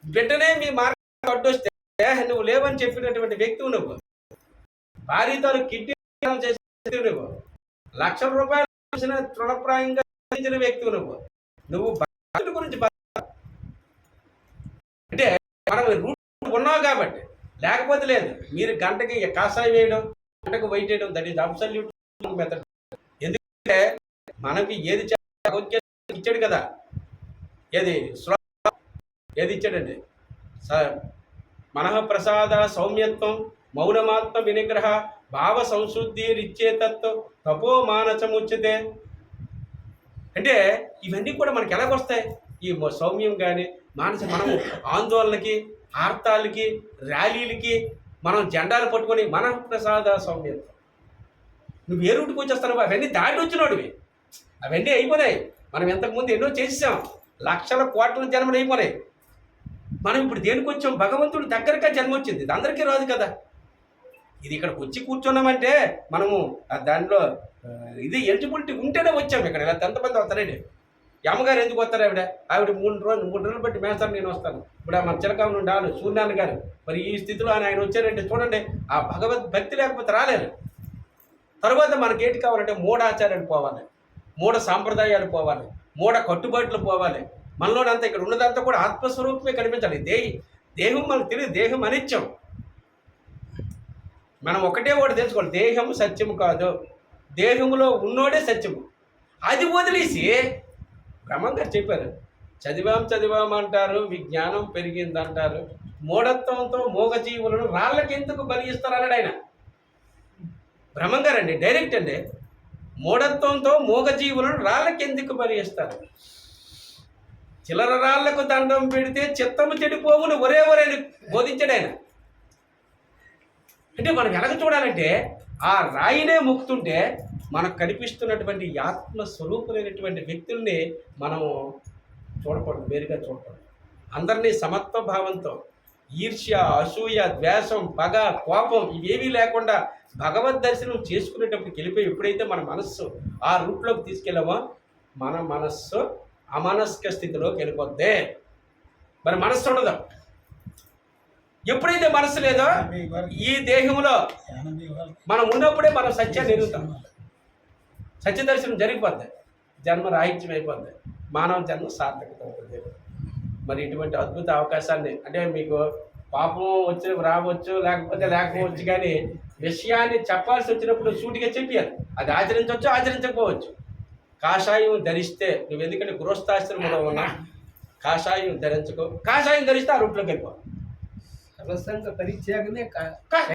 బిడ్డనే మీ మార్గం అడ్డొస్తే నువ్వు లేవని చెప్పినటువంటి వ్యక్తివు నువ్వు. భార్యతో కిడ్నీ చేసే నువ్వు, ₹1,00,000 తృణప్రాయంగా వ్యక్తివు నువ్వు. నువ్వు భక్తుల గురించి అంటే మనం రూట్ ఉన్నావు కాబట్టి, లేకపోతే లేదు. మీరు గంటకి కాషాయం వేయడం, గంటకు వెయిట్ చేయడం, దట్ ఈజ్ అబ్సల్యూట్ మెథడ్. ఎందుకంటే మనకి ఏది ఇచ్చాడు కదా, ఏది ఇచ్చాడండి, మనఃప్రసాద సౌమ్యత్వం మౌనమాత్మ వినిగ్రహ భావ సంశుద్ధి రిచ్చేతత్వం తపో మానసముచ్యతే. అంటే ఇవన్నీ కూడా మనకి ఎలాగొస్తాయి? ఈ సౌమ్యం కానీ మనం ఆందోళనకి, ఆర్తాలకి, ర్యాలీలకి మనం జెండాలు పట్టుకొని మనఃప్రసాద సౌమ్యత్వం. నువ్వు ఏ రూట్కి వచ్చేస్తావు? అవన్నీ దాటి వచ్చినోడివి. అవన్నీ అయిపోయినాయి. మనం ఇంతకుముందు ఎన్నో చేసేసాం. లక్షల కోట్ల జన్మలు అయిపోయినాయి. మనం ఇప్పుడు దేనికి వచ్చాం? భగవంతుడు దగ్గరగా జన్మ వచ్చింది. ఇది అందరికీ రాదు కదా. ఇది ఇక్కడికి వచ్చి కూర్చున్నామంటే మనము దానిలో ఇది ఎలిజిబిలిటీ ఉంటేనే వచ్చాము. ఇక్కడ ఇలా ఎంతమంది వస్తారండి? అమ్మగారు ఎందుకు వస్తారు? ఆవిడ 3 రోజులు బట్టి మేస్తారు, నేను వస్తాను. ఇప్పుడు మన చిలకామ నుండి ఆలు సూర్యనారాయణ గారు మరి ఈ స్థితిలో ఆయన వచ్చారంటే చూడండి, ఆ భగవద్భక్తి లేకపోతే రాలేరు. తర్వాత మనకి ఏంటి కావాలంటే మూఢాచారాలు పోవాలి, మూఢ సాంప్రదాయాలు పోవాలి, మూఢ కట్టుబాట్లు పోవాలి. మనలోనంతా ఇక్కడ ఉన్నదంతా కూడా ఆత్మస్వరూపమే కనిపించాలి. దేహం మనకు తెలియదు, దేహం అనిత్యం. మనం ఒకటే తెలుసుకోవాలి, దేహం సత్యము కాదు, దేహంలో ఉన్నోడే సత్యము. అది వదిలేసి బ్రహ్మంగారు చెప్పారు, చదివాం అంటారు, విజ్ఞానం పెరిగిందంటారు, మూఢత్వంతో మూగజీవులను రాళ్ళకెందుకు బలి ఇస్తారన్నాడు ఆయన. బ్రహ్మంగారండి, డైరెక్ట్ అండి. మూఢత్వంతో మూగజీవులను రాళ్ళకెందుకు బలి ఇస్తారు? చిల్లర రాళ్లకు దండం పెడితే చిత్తము చెడిపోవును ఒరే ఒరేని బోధించాడు ఆయన. అంటే మనం ఎలాగ చూడాలంటే ఆ రాయినే ముక్తుంటే మనకు కనిపిస్తున్నటువంటి ఆత్మ స్వరూపులైనటువంటి వ్యక్తుల్ని మనం చూడకూడదు, వేరుగా చూడకూడదు. అందరినీ సమత్వ భావంతో, ఈర్ష్య, అసూయ, ద్వేషం, పగ, కోపం ఇవేమీ లేకుండా భగవద్ దర్శనం చేసుకునేటప్పటికి వెళ్ళిపోయి ఎప్పుడైతే మన మనస్సు ఆ రూట్లోకి తీసుకెళ్ళామో మన మనస్సు అమనస్క స్థితిలోకి వెళ్ళిపోద్ది. మరి మనస్సు ఉండదు. ఎప్పుడైతే మనస్సు లేదో ఈ దేహంలో మనం ఉన్నప్పుడే మనం సత్యాన్ని ఎరుగుతాం. సత్య దర్శనం జరిగిపోద్ది, జన్మ రాహిత్యం అయిపోద్ది, మానవ జన్మ సార్థకత అవుతుంది. మరి ఇటువంటి అద్భుత అవకాశాన్ని, అంటే మీకు పాపం వచ్చి రావచ్చు, లేకపోవచ్చు, కానీ విషయాన్ని చెప్పాల్సి వచ్చినప్పుడు సూటిగా చెప్పాలి. అది ఆచరించవచ్చు, ఆచరించకపోవచ్చు. కాషాయం ధరిస్తే నువ్వు, ఎందుకంటే గృహస్థాశ్రమంలో ఉన్నా కాషాయం ధరించుకో. కాషాయం ధరిస్తే ఆ రూట్లోకి వెళ్ళిపో. పరిత్యాగమే